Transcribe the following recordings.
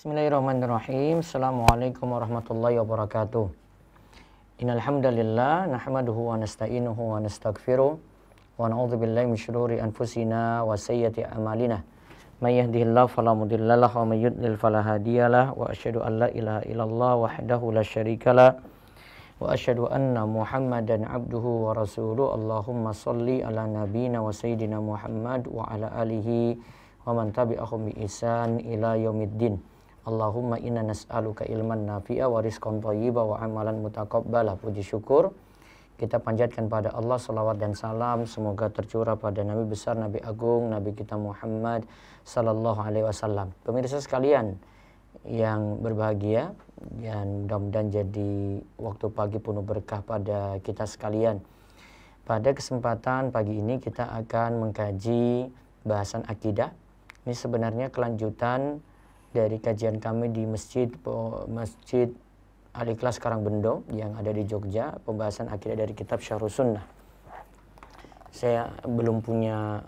Bismillahirrahmanirrahim. Assalamualaikum warahmatullahi wabarakatuh. Innal hamdalillah nahmaduhu wa nasta'inuhu wa nastaghfiruh wa na'udzu billahi min syururi anfusina wa sayyiati a'malina. May yahdihillahu fala mudhillalah wa may yudlil fala hadiyalah wa asyhadu an la ilaha illallah wahdahu la syarikalah wa asyhadu anna Muhammadan abduhu wa rasuluh. Allahumma shalli ala nabiyyina wa sayyidina Muhammad wa ala alihi wa man tabi'ahum bi ihsan ila yaumiddin. Allahumma inna nas'aluka ilman nafi'a wa rizqan thayyiba wa amalan mutaqabbala. Puji syukur kita panjatkan pada Allah, salawat dan salam semoga tercurah pada Nabi besar, Nabi agung, Nabi kita Muhammad sallallahu alaihi wasallam. Pemirsa sekalian yang berbahagia, dan mudah-mudahan jadi waktu pagi penuh berkah pada kita sekalian. Pada kesempatan pagi ini kita akan mengkaji bahasan akidah. Ini sebenarnya kelanjutan dari kajian kami di Masjid Al-Ikhlas Karangbendo yang ada di Jogja, pembahasan akidah dari kitab Syarhus Sunnah. Saya belum punya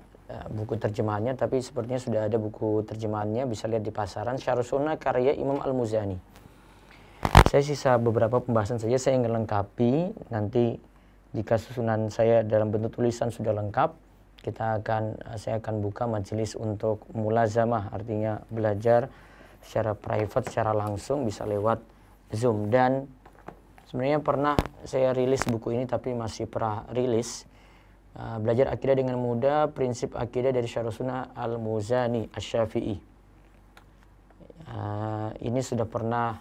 buku terjemahannya, tapi sepertinya sudah ada buku terjemahannya, bisa lihat di pasaran. Syarhus Sunnah karya Imam Al-Muzani. Saya sisa beberapa pembahasan saja, saya ingin lengkapi. Nanti jika susunan saya dalam bentuk tulisan sudah lengkap, saya akan buka majelis untuk mulazamah, artinya belajar secara private, secara langsung, bisa lewat Zoom. Dan sebenarnya pernah saya rilis buku ini, tapi masih pernah rilis belajar akidah dengan mudah, prinsip akidah dari Syarhus Sunnah Al-Muzani Asy-Syafi'i. Ini sudah pernah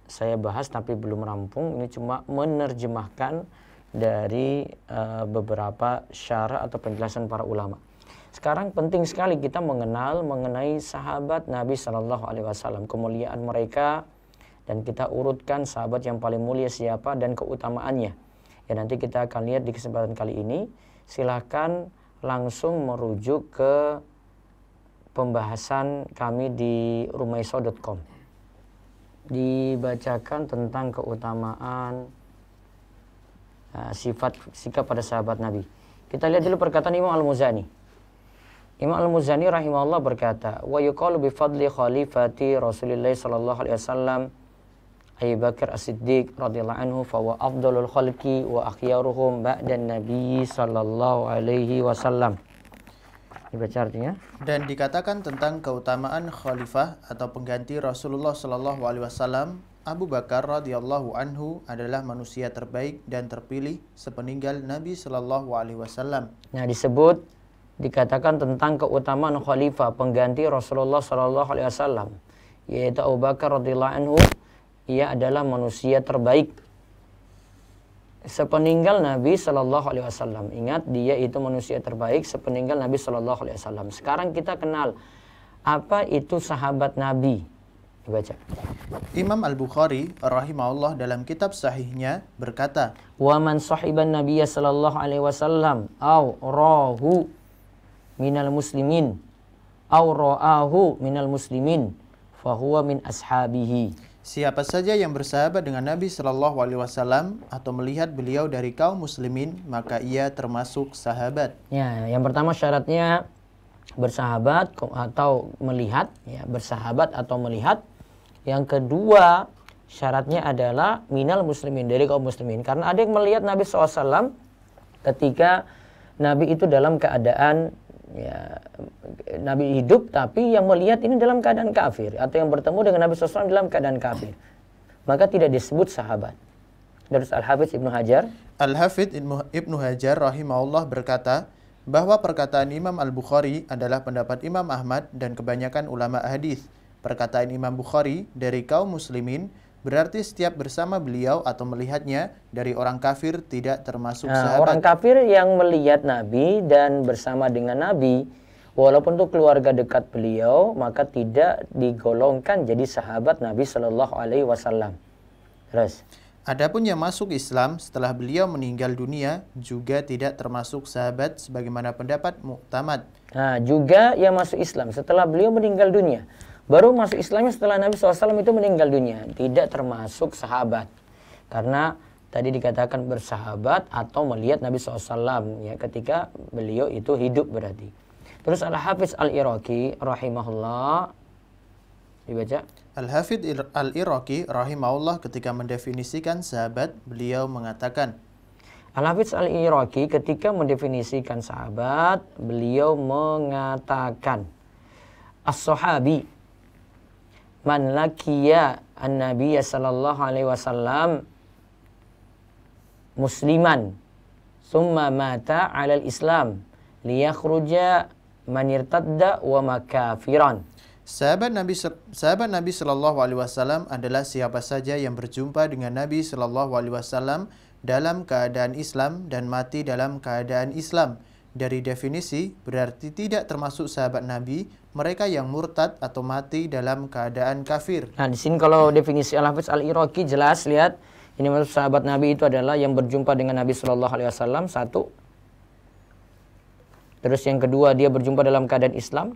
saya bahas tapi belum rampung. Ini cuma menerjemahkan dari beberapa syarah atau penjelasan para ulama. Sekarang penting sekali kita mengenai sahabat Nabi Shallallahu Alaihi Wasallam, kemuliaan mereka, dan kita urutkan sahabat yang paling mulia siapa dan keutamaannya. Ya, nanti kita akan lihat di kesempatan kali ini. Silahkan langsung merujuk ke pembahasan kami di rumaiso.com. Dibacakan tentang keutamaan sifat sikap pada sahabat Nabi. Kita lihat dulu perkataan Imam Al-Muzani. Imam Al-Muzani rahimahullah berkata, wa yuqalu bi fadli khalifati Rasulillah sallallahu alaihi wasallam Abu Bakar As-Siddiq radhiyallahu anhu fa huwa afdalul khalqi wa akhyaruhum ba'dan nabi sallallahu alaihi wasallam. Dibaca artinya. Dan dikatakan tentang keutamaan khalifah atau pengganti Rasulullah sallallahu alaihi wasallam, Abu Bakar radhiyallahu anhu adalah manusia terbaik dan terpilih sepeninggal Nabi sallallahu alaihi wasallam. Nah, dikatakan tentang keutamaan khalifah pengganti Rasulullah sallallahu alaihi wasallam, yaitu Abu Bakar radhiyallahu anhu, ia adalah manusia terbaik sepeninggal Nabi sallallahu alaihi wasallam. Ingat, dia itu manusia terbaik sepeninggal Nabi sallallahu alaihi wasallam. Sekarang kita kenal apa itu sahabat Nabi. Dibaca. Imam Al-Bukhari rahimahullah dalam kitab sahihnya berkata, "Wa man sahiban Nabiyya sallallahu alaihi wasallam aw rahu minal muslimin aw ra'ahu minal muslimin fa huwa min ashabihi." Siapa saja yang bersahabat dengan Nabi sallallahu alaihi wasallam atau melihat beliau dari kaum muslimin, maka ia termasuk sahabat. Ya, yang pertama syaratnya bersahabat atau melihat, ya, bersahabat atau melihat. Yang kedua syaratnya adalah minal muslimin, dari kaum muslimin. Karena ada yang melihat Nabi SAW ketika Nabi itu dalam keadaan, ya, Nabi hidup, tapi yang melihat ini dalam keadaan kafir, atau yang bertemu dengan Nabi SAW dalam keadaan kafir, maka tidak disebut sahabat. Dari Al-Hafidz Ibnu Hajar. Al-Hafidz Ibnu Hajar rahimahullah berkata bahwa perkataan Imam Al-Bukhari adalah pendapat Imam Ahmad dan kebanyakan ulama hadis. Perkataan Imam Bukhari dari kaum muslimin berarti setiap bersama beliau atau melihatnya dari orang kafir tidak termasuk sahabat. Orang kafir yang melihat Nabi dan bersama dengan Nabi, walaupun itu keluarga dekat beliau, maka tidak digolongkan jadi sahabat Nabi Shallallahu Alaihi Wasallam. Terus, adapun yang masuk Islam setelah beliau meninggal dunia juga tidak termasuk sahabat sebagaimana pendapat Mu'tamad. Nah, juga yang masuk Islam setelah beliau meninggal dunia. Baru masuk Islamnya setelah Nabi SAW itu meninggal dunia, tidak termasuk sahabat. Karena tadi dikatakan bersahabat atau melihat Nabi SAW, ya, ketika beliau itu hidup berarti. Terus Al-Hafidz Al-Iraqi rahimahullah Dibaca. Al-Hafidz Al-Iraqi rahimahullah ketika mendefinisikan sahabat, beliau mengatakan, Al-Hafidz Al-Iraqi ketika mendefinisikan sahabat, beliau mengatakan, as-sahabi man laqiya an-nabiyya sallallahu alaihi wasallam musliman summa mata 'alal islam liyakhruja man irtadda wa makafiran. Sahabat Nabi Shallallahu Alaihi Wasallam adalah siapa saja yang berjumpa dengan Nabi Shallallahu Alaihi Wasallam dalam keadaan Islam dan mati dalam keadaan Islam. Dari definisi berarti tidak termasuk sahabat Nabi mereka yang murtad atau mati dalam keadaan kafir. Nah, di sini kalau definisi Al-Hafidz Al-Iraqi jelas, lihat, ini maksud sahabat Nabi itu adalah yang berjumpa dengan Nabi Shallallahu Alaihi Wasallam, satu. Terus yang kedua, dia berjumpa dalam keadaan Islam.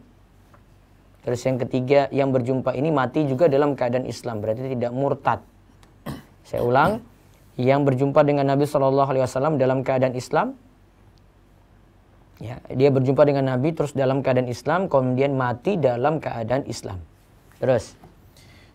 Terus yang ketiga, yang berjumpa ini mati juga dalam keadaan Islam, berarti tidak murtad. Saya ulang, yang berjumpa dengan Nabi SAW dalam keadaan Islam, ya, dia berjumpa dengan Nabi terus dalam keadaan Islam, kemudian mati dalam keadaan Islam. Terus.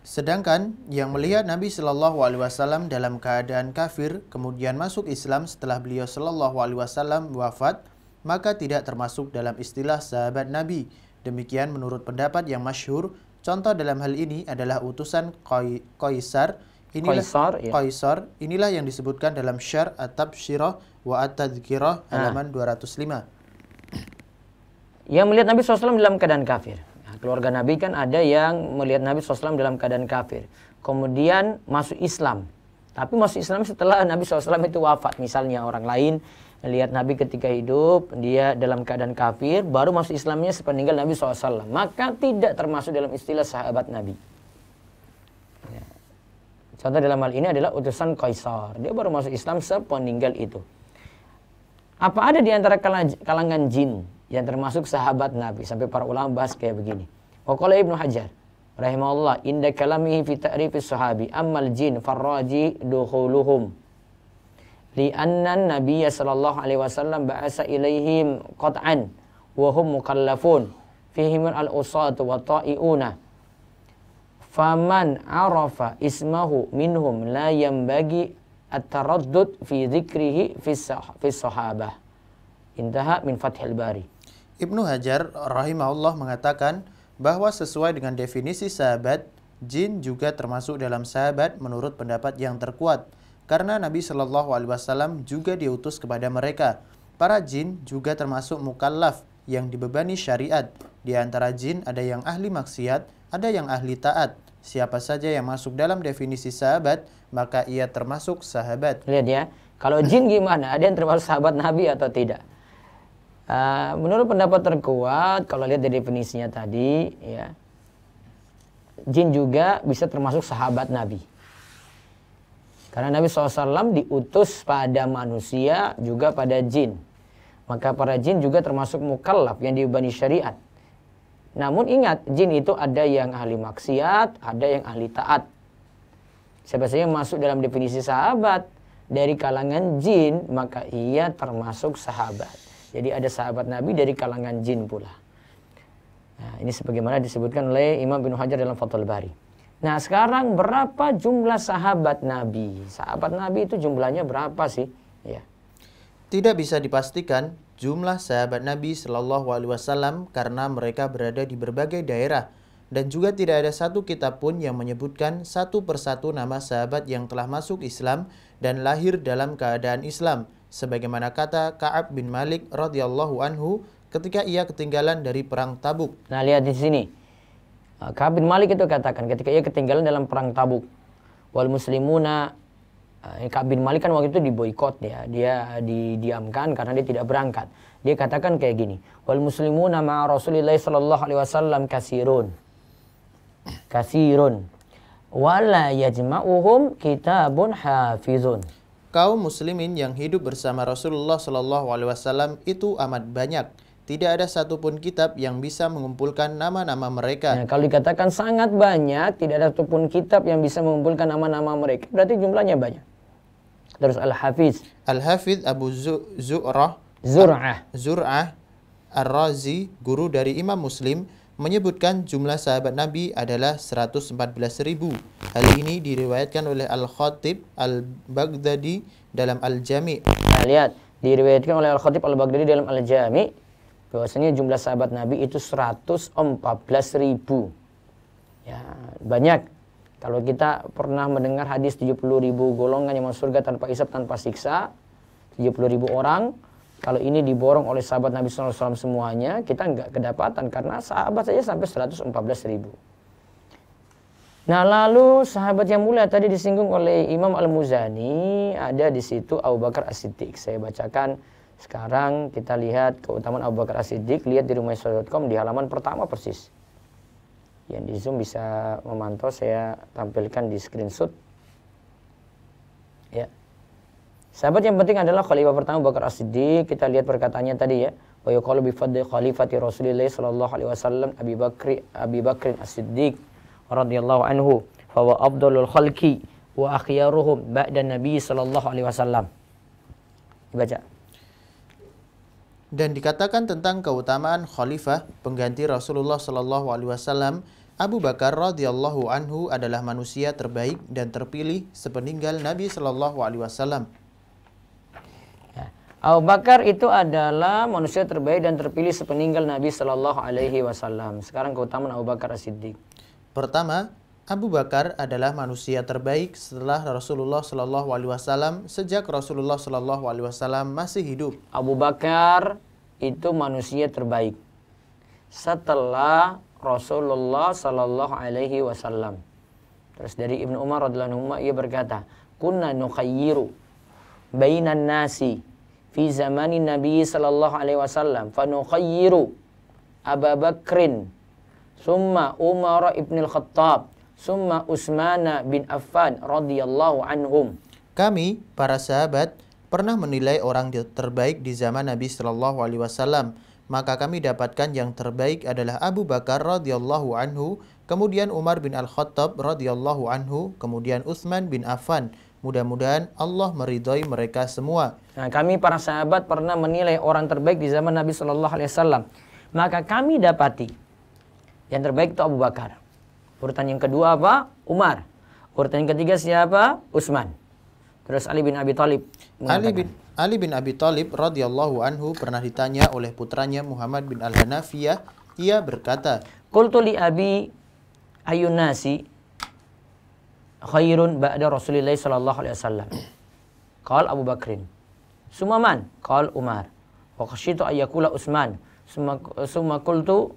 Sedangkan yang melihat Nabi Shallallahu Alaihi Wasallam dalam keadaan kafir, kemudian masuk Islam setelah beliau Shallallahu Alaihi Wasallam wafat, maka tidak termasuk dalam istilah sahabat Nabi. Demikian menurut pendapat yang masyhur. Contoh dalam hal ini adalah utusan Qaisar. Qaisar. Inilah yang disebutkan dalam Syarh At-Tabsyirah wa At-Tadhkirah halaman 205. Yang melihat Nabi SAW dalam keadaan kafir. Nah, keluarga Nabi kan ada yang melihat Nabi SAW dalam keadaan kafir. Kemudian masuk Islam. Tapi masuk Islam setelah Nabi SAW itu wafat. Misalnya orang lain lihat Nabi ketika hidup, dia dalam keadaan kafir, baru masuk Islamnya sepeninggal Nabi SAW. Maka tidak termasuk dalam istilah sahabat Nabi. Ya. Contoh dalam hal ini adalah utusan Qaisar. Dia baru masuk Islam sepeninggal itu. Apa ada di antara kalangan jin yang termasuk sahabat Nabi? Sampai para ulama bahas kayak begini. Waqala Ibnu Hajar rahimahullah, inda kalamihi fi ta'rifis sahabi ammal jin farraji dukhuluhum li'anna nabiyya sallallahu alaihi wasallam ba'asa ilaihim qat'an wa hum mukallafun fihim al-usat wa ta'iuna faman arafa ismahu minhum la yanbaghi at-taraddud fi dzikrihi fi sahabah. Intaha min Fathil Bari. Ibnu Hajar rahimahullah mengatakan bahwa sesuai dengan definisi sahabat, jin juga termasuk dalam sahabat menurut pendapat yang terkuat. Karena Nabi Shallallahu Alaihi Wasallam juga diutus kepada mereka. Para jin juga termasuk mukallaf yang dibebani syariat. Di antara jin ada yang ahli maksiat, ada yang ahli taat. Siapa saja yang masuk dalam definisi sahabat, maka ia termasuk sahabat. Lihat ya, kalau jin gimana? Ada yang termasuk sahabat Nabi atau tidak? Menurut pendapat terkuat, kalau lihat dari definisinya tadi, ya, jin juga bisa termasuk sahabat Nabi. Karena Nabi SAW diutus pada manusia juga pada jin. Maka para jin juga termasuk mukallaf yang dibebani syariat. Namun ingat, jin itu ada yang ahli maksiat, ada yang ahli taat. Siapa saja yang masuk dalam definisi sahabat dari kalangan jin, maka ia termasuk sahabat. Jadi ada sahabat Nabi dari kalangan jin pula. Nah, ini sebagaimana disebutkan oleh Imam Ibnu Hajar dalam Fathul Bari. Nah, sekarang berapa jumlah sahabat Nabi? Sahabat Nabi itu jumlahnya berapa sih? Ya. Tidak bisa dipastikan jumlah sahabat Nabi Shallallahu Alaihi Wasallam karena mereka berada di berbagai daerah dan juga tidak ada satu kitab pun yang menyebutkan satu persatu nama sahabat yang telah masuk Islam dan lahir dalam keadaan Islam. Sebagaimana kata Ka'ab bin Malik radhiyallahu anhu ketika ia ketinggalan dari perang Tabuk. Nah, lihat di sini. Ka'ab bin Malik itu katakan ketika ia ketinggalan dalam perang Tabuk, wal muslimuna, Ka'ab bin Malik kan waktu itu diboikot ya, dia didiamkan karena dia tidak berangkat. Dia katakan kayak gini, wal muslimuna ma'a Rasulillah sallallahu alaihi wasallam kasirun wala yajma'uhum kitabun hafizun. Kaum muslimin yang hidup bersama Rasulullah sallallahu alaihi wasallam itu amat banyak. Tidak ada satupun kitab yang bisa mengumpulkan nama-nama mereka. Nah, kalau dikatakan sangat banyak, tidak ada satupun kitab yang bisa mengumpulkan nama-nama mereka, berarti jumlahnya banyak. Terus Al-Hafiz. Al-Hafiz Abu Zur'ah Ar-Razi, Ar-Razi, guru dari Imam Muslim, menyebutkan jumlah sahabat Nabi adalah 114.000. Hal ini diriwayatkan oleh Al-Khatib Al-Baghdadi dalam Al-Jami'. Nah, lihat, diriwayatkan oleh Al-Khatib Al-Baghdadi dalam Al-Jami' bahwasanya jumlah sahabat Nabi itu 114.000. Ya, banyak. Kalau kita pernah mendengar hadis 70.000 golongan yang masuk surga tanpa hisab, tanpa siksa, 70.000 orang. Kalau ini diborong oleh sahabat Nabi SAW semuanya, kita nggak kedapatan karena sahabat saja sampai 114.000. Nah, lalu sahabat yang mulia tadi disinggung oleh Imam Al-Muzani, ada di situ Abu Bakar As-Siddiq. Saya bacakan sekarang, kita lihat keutamaan Abu Bakar As-Siddiq. Lihat di rumahisya.com di halaman pertama persis. Yang di Zoom bisa memantau, saya tampilkan di screenshot. Ya. Sahabat yang penting adalah khalifah pertama Abu Bakar As-Siddiq. Kita lihat perkataannya tadi ya. Wa yuqalu bi fadli khalifati Rasulillah sallallahu alaihi wasallam Abi Bakr As-Siddiq radhiyallahu anhu fa wa afdalul khalqi wa akhyaruhum ba'da Nabi sallallahu alaihi wasallam. Dibaca. Dan dikatakan tentang keutamaan khalifah pengganti Rasulullah sallallahu alaihi wasallam, Abu Bakar radhiyallahu anhu adalah manusia terbaik dan terpilih sepeninggal Nabi sallallahu alaihi wasallam. Abu Bakar itu adalah manusia terbaik dan terpilih sepeninggal Nabi Sallallahu Alaihi Wasallam. Sekarang keutamaan Abu Bakar As-Siddiq. Pertama, Abu Bakar adalah manusia terbaik setelah Rasulullah Sallallahu Alaihi Wasallam sejak Rasulullah Sallallahu Alaihi Wasallam masih hidup. Abu Bakar itu manusia terbaik setelah Rasulullah Sallallahu Alaihi Wasallam. Terus dari Ibnu Umar radhiyallahu anhu ia berkata, "Kunna nukhayyiru bainan nasi fi zamanin Nabi sallallahu alaihi wasallam fa nukhayyiru Abu Bakrin summa Umar ibn al-Khattab summa Utsman bin Affan radhiyallahu anhum." Kami para sahabat pernah menilai orang terbaik di zaman Nabi sallallahu alaihi wasallam, maka kami dapatkan yang terbaik adalah Abu Bakar radhiyallahu anhu, kemudian Umar bin Al-Khattab radhiyallahu anhu, kemudian Utsman bin Affan. Mudah-mudahan Allah meridhai mereka semua. Nah, kami para sahabat pernah menilai orang terbaik di zaman Nabi Sallallahu Alaihi Wasallam. Maka kami dapati yang terbaik itu Abu Bakar. Urutan yang kedua apa? Umar. Urutan yang ketiga siapa? Utsman. Terus Ali bin Abi Thalib. Ali bin Abi Thalib radhiyallahu anhu pernah ditanya oleh putranya Muhammad bin Al-Hanafiyah. Ia berkata, "Qultu li abi ayyun nasi khairun ba'da Rasulillah sallallahu alaihi wasallam?" Qal Abu Bakrin. Summa man? Qal Umar. Wa khasyitu ayyakula Utsman. Summa qultu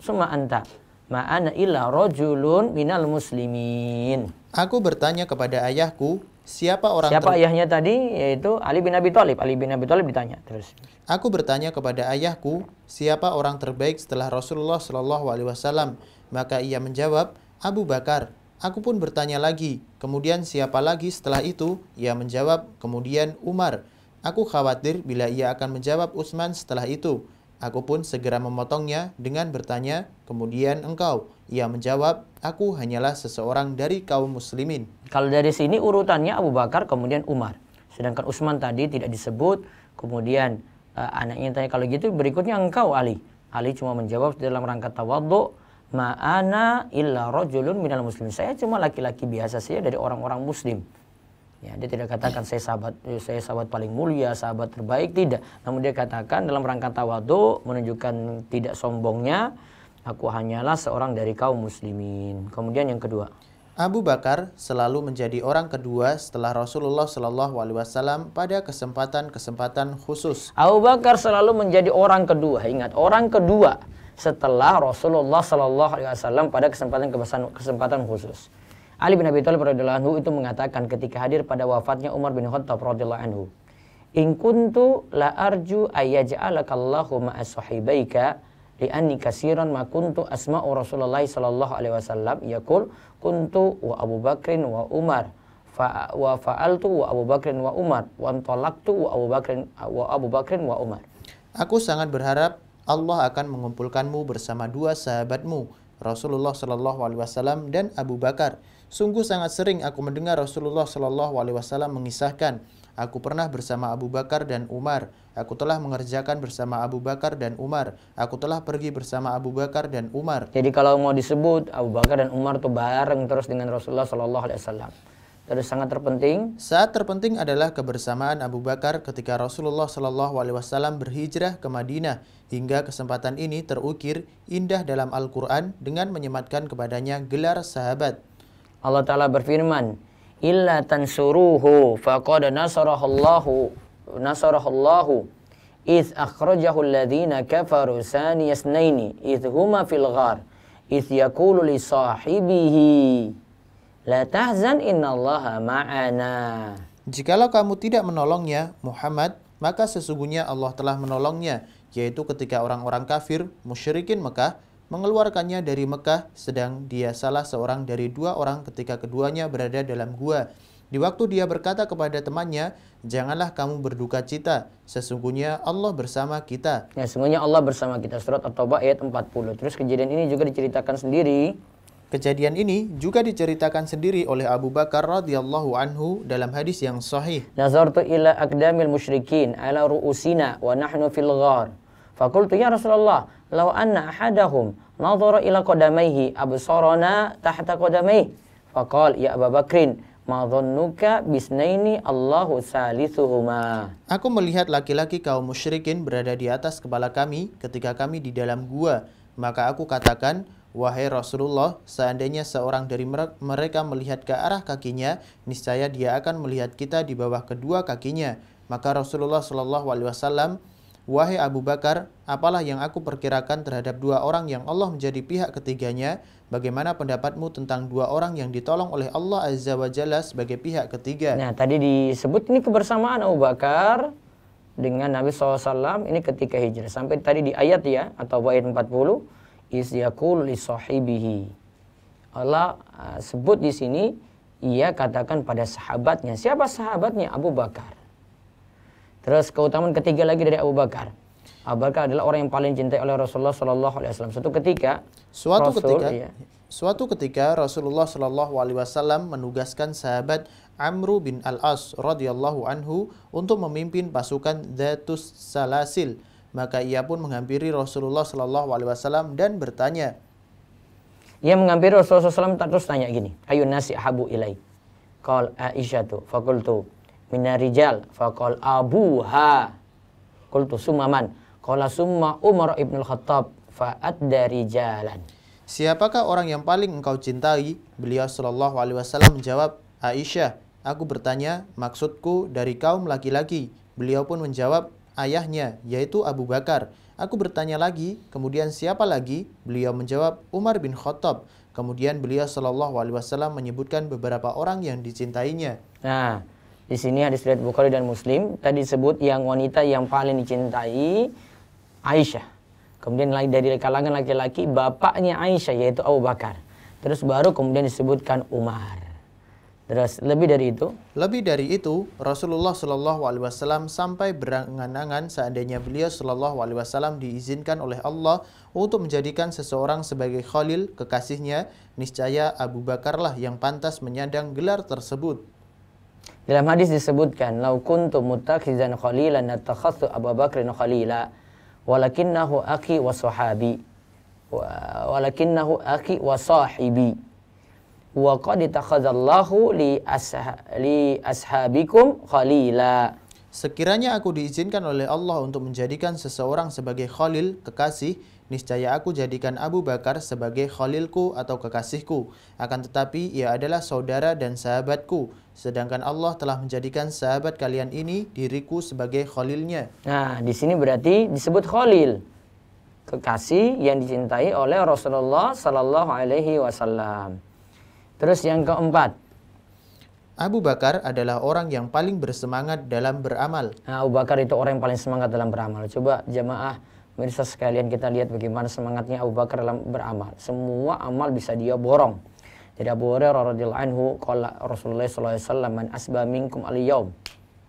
summa anta. Ma ana illa rajulun minal muslimin. Aku bertanya kepada ayahku, siapa ayahnya tadi? Yaitu Ali bin Abi Thalib. Ali bin Abi Thalib ditanya terus. Aku bertanya kepada ayahku, siapa orang terbaik setelah Rasulullah sallallahu alaihi wasallam? Maka ia menjawab, Abu Bakar. Aku pun bertanya lagi, kemudian siapa lagi setelah itu? Ia menjawab, kemudian Umar. Aku khawatir bila ia akan menjawab Utsman setelah itu. Aku pun segera memotongnya dengan bertanya, kemudian engkau? Ia menjawab, aku hanyalah seseorang dari kaum muslimin. Kalau dari sini urutannya Abu Bakar, kemudian Umar. Sedangkan Utsman tadi tidak disebut, kemudian anaknya tanya, kalau gitu berikutnya engkau Ali. Ali cuma menjawab dalam rangka tawadhu, ma'ana illa rajulun minal muslim. Saya cuma laki-laki biasa saja dari orang-orang muslim. Ya, dia tidak katakan saya sahabat paling mulia, sahabat terbaik, tidak. Namun dia katakan dalam rangka tawadhu, menunjukkan tidak sombongnya, aku hanyalah seorang dari kaum muslimin. Kemudian yang kedua, Abu Bakar selalu menjadi orang kedua setelah Rasulullah Shallallahu Alaihi Wasallam pada kesempatan-kesempatan khusus. Abu Bakar selalu menjadi orang kedua. Ingat, orang kedua setelah Rasulullah Sallallahu Alaihi Wasallam pada kesempatan khusus. Ali bin Abi Thalib radhiyallahu anhu itu mengatakan ketika hadir pada wafatnya Umar bin Khattab radhiyallahu anhu, "In kuntu la arju ayyaj'alakallahu ma'a sahibaika li'anni katsiran ma kuntu asma'u Rasulullah sallallahu alaihi wasallam yaqul kuntu wa Abu Bakrin wa Umar wa fa'altu wa Abu Bakrin wa Umar wa antalaqtu wa Abu Bakrin wa Umar." Aku sangat berharap Allah akan mengumpulkanmu bersama dua sahabatmu, Rasulullah Shallallahu Alaihi Wasallam dan Abu Bakar. Sungguh sangat sering aku mendengar Rasulullah Shallallahu Alaihi Wasallam mengisahkan, Aku pernah bersama Abu Bakar dan Umar. Aku telah mengerjakan bersama Abu Bakar dan Umar. Aku telah pergi bersama Abu Bakar dan Umar. Jadi kalau mau disebut Abu Bakar dan Umar tuh bareng terus dengan Rasulullah Shallallahu Alaihi Wasallam. Terus sangat terpenting. Saat terpenting adalah kebersamaan Abu Bakar ketika Rasulullah Shallallahu Alaihi Wasallam berhijrah ke Madinah. Hingga kesempatan ini terukir indah dalam Al-Quran dengan menyematkan kepadanya gelar sahabat. Allah Ta'ala berfirman, illa tansuruhu faqad nasarahullahu idh akhrajahu alladhina kafaru saniyasnaini idh huma fil ghar idh yaqulu li sahibihi la tahzan innallaha ma'ana. Jikalau kamu tidak menolongnya, Muhammad, maka sesungguhnya Allah telah menolongnya, yaitu ketika orang-orang kafir, musyrikin Mekah, mengeluarkannya dari Mekah, sedang dia salah seorang dari dua orang ketika keduanya berada dalam gua. Di waktu dia berkata kepada temannya, janganlah kamu berduka cita, sesungguhnya Allah bersama kita. Ya, sesungguhnya Allah bersama kita. Surat At-Taubah ayat 40. Terus kejadian ini juga diceritakan sendiri. Kejadian ini juga diceritakan sendiri oleh Abu Bakar radhiyallahu anhu dalam hadis yang sahih. Nazartu ila aqdamil musyrikin ala ru'usina wa nahnu fil ghar. Faqultu ya Rasulullah, law anna ahadahum nadhara ila qadamayhi absarana tahta qadamayhi. Faqal ya Abu Bakrin, ma dhannuka bisnaini Allahu salisuhuma. Aku melihat laki-laki kaum musyrikin berada di atas kepala kami ketika kami di dalam gua. Maka aku katakan, wahai Rasulullah, seandainya seorang dari mereka melihat ke arah kakinya, niscaya dia akan melihat kita di bawah kedua kakinya. Maka Rasulullah Shallallahu Alaihi Wasallam, wahai Abu Bakar, apalah yang aku perkirakan terhadap dua orang yang Allah menjadi pihak ketiganya? Bagaimana pendapatmu tentang dua orang yang ditolong oleh Allah Azza wa Jalla sebagai pihak ketiga? Nah, tadi disebut ini kebersamaan Abu Bakar dengan Nabi SAW ini ketika hijrah. Sampai tadi di ayat ya, atau ayat 40, is yaqul li sahibihi. Allah sebut di sini, ia katakan pada sahabatnya. Siapa sahabatnya? Abu Bakar. Terus keutamaan ketiga lagi dari Abu Bakar. Abu Bakar adalah orang yang paling cintai oleh Rasulullah Shallallahu Alaihi Wasallam. Suatu ketika Rasulullah Shallallahu Alaihi Wasallam menugaskan sahabat Amru bin Al-As radhiyallahu anhu untuk memimpin pasukan Dzatus Salasil. Maka ia pun menghampiri Rasulullah Shallallahu Alaihi Wasallam dan bertanya. Ia menghampiri Rasulullah SAW terus tanya gini, ayun nasi ahabu ilai. Qal Aisyatu, faqultu minar rijal, faqal abuha. Qultu summa man? Qala summa Umar ibn al-Khattab fa'adda rijalan. Siapakah orang yang paling engkau cintai? Beliau Shallallahu Alaihi Wasallam menjawab, Aisyah. Aku bertanya, maksudku dari kaum laki-laki. Beliau pun menjawab, ayahnya, yaitu Abu Bakar. Aku bertanya lagi, kemudian siapa lagi? Beliau menjawab, Umar bin Khattab. Kemudian beliau Shallallahu Alaihi Wasallam menyebutkan beberapa orang yang dicintainya. Nah, di sini hadis riwayat Bukhari dan Muslim tadi disebut yang wanita yang paling dicintai Aisyah. Kemudian dari kalangan laki-laki bapaknya Aisyah yaitu Abu Bakar. Terus baru kemudian disebutkan Umar. Terus lebih dari itu, Rasulullah Shallallahu Alaihi Wasallam sampai berangan-angan seandainya beliau Shallallahu Alaihi Wasallam diizinkan oleh Allah untuk menjadikan seseorang sebagai khalil kekasihnya, niscaya Abu Bakarlah yang pantas menyandang gelar tersebut. Dalam hadis disebutkan, "Lau kuntu muttakhizan khalilan nattakhadtu Abu Bakrin khalila, walakinnahu akhi wa sahabi, walakinnahu akhi wa sahibi." Wa qad takhadzallahu li ashabikum khalila. Sekiranya aku diizinkan oleh Allah untuk menjadikan seseorang sebagai khalil, kekasih, niscaya aku jadikan Abu Bakar sebagai khalilku atau kekasihku. Akan tetapi ia adalah saudara dan sahabatku, sedangkan Allah telah menjadikan sahabat kalian ini diriku sebagai khalilnya. Nah, di sini berarti disebut khalil, kekasih yang dicintai oleh Rasulullah sallallahu alaihi wasallam. Terus yang keempat, Abu Bakar adalah orang yang paling bersemangat dalam beramal. Nah, Abu Bakar itu orang yang paling semangat dalam beramal. Coba jamaah pemirsa sekalian kita lihat bagaimana semangatnya Abu Bakar dalam beramal. Semua amal bisa dia borong. Jadi Abu Hurairah radhiyallahu anhu qala Rasulullah sallallahu alaihi wasallam man asba minkum al-yaum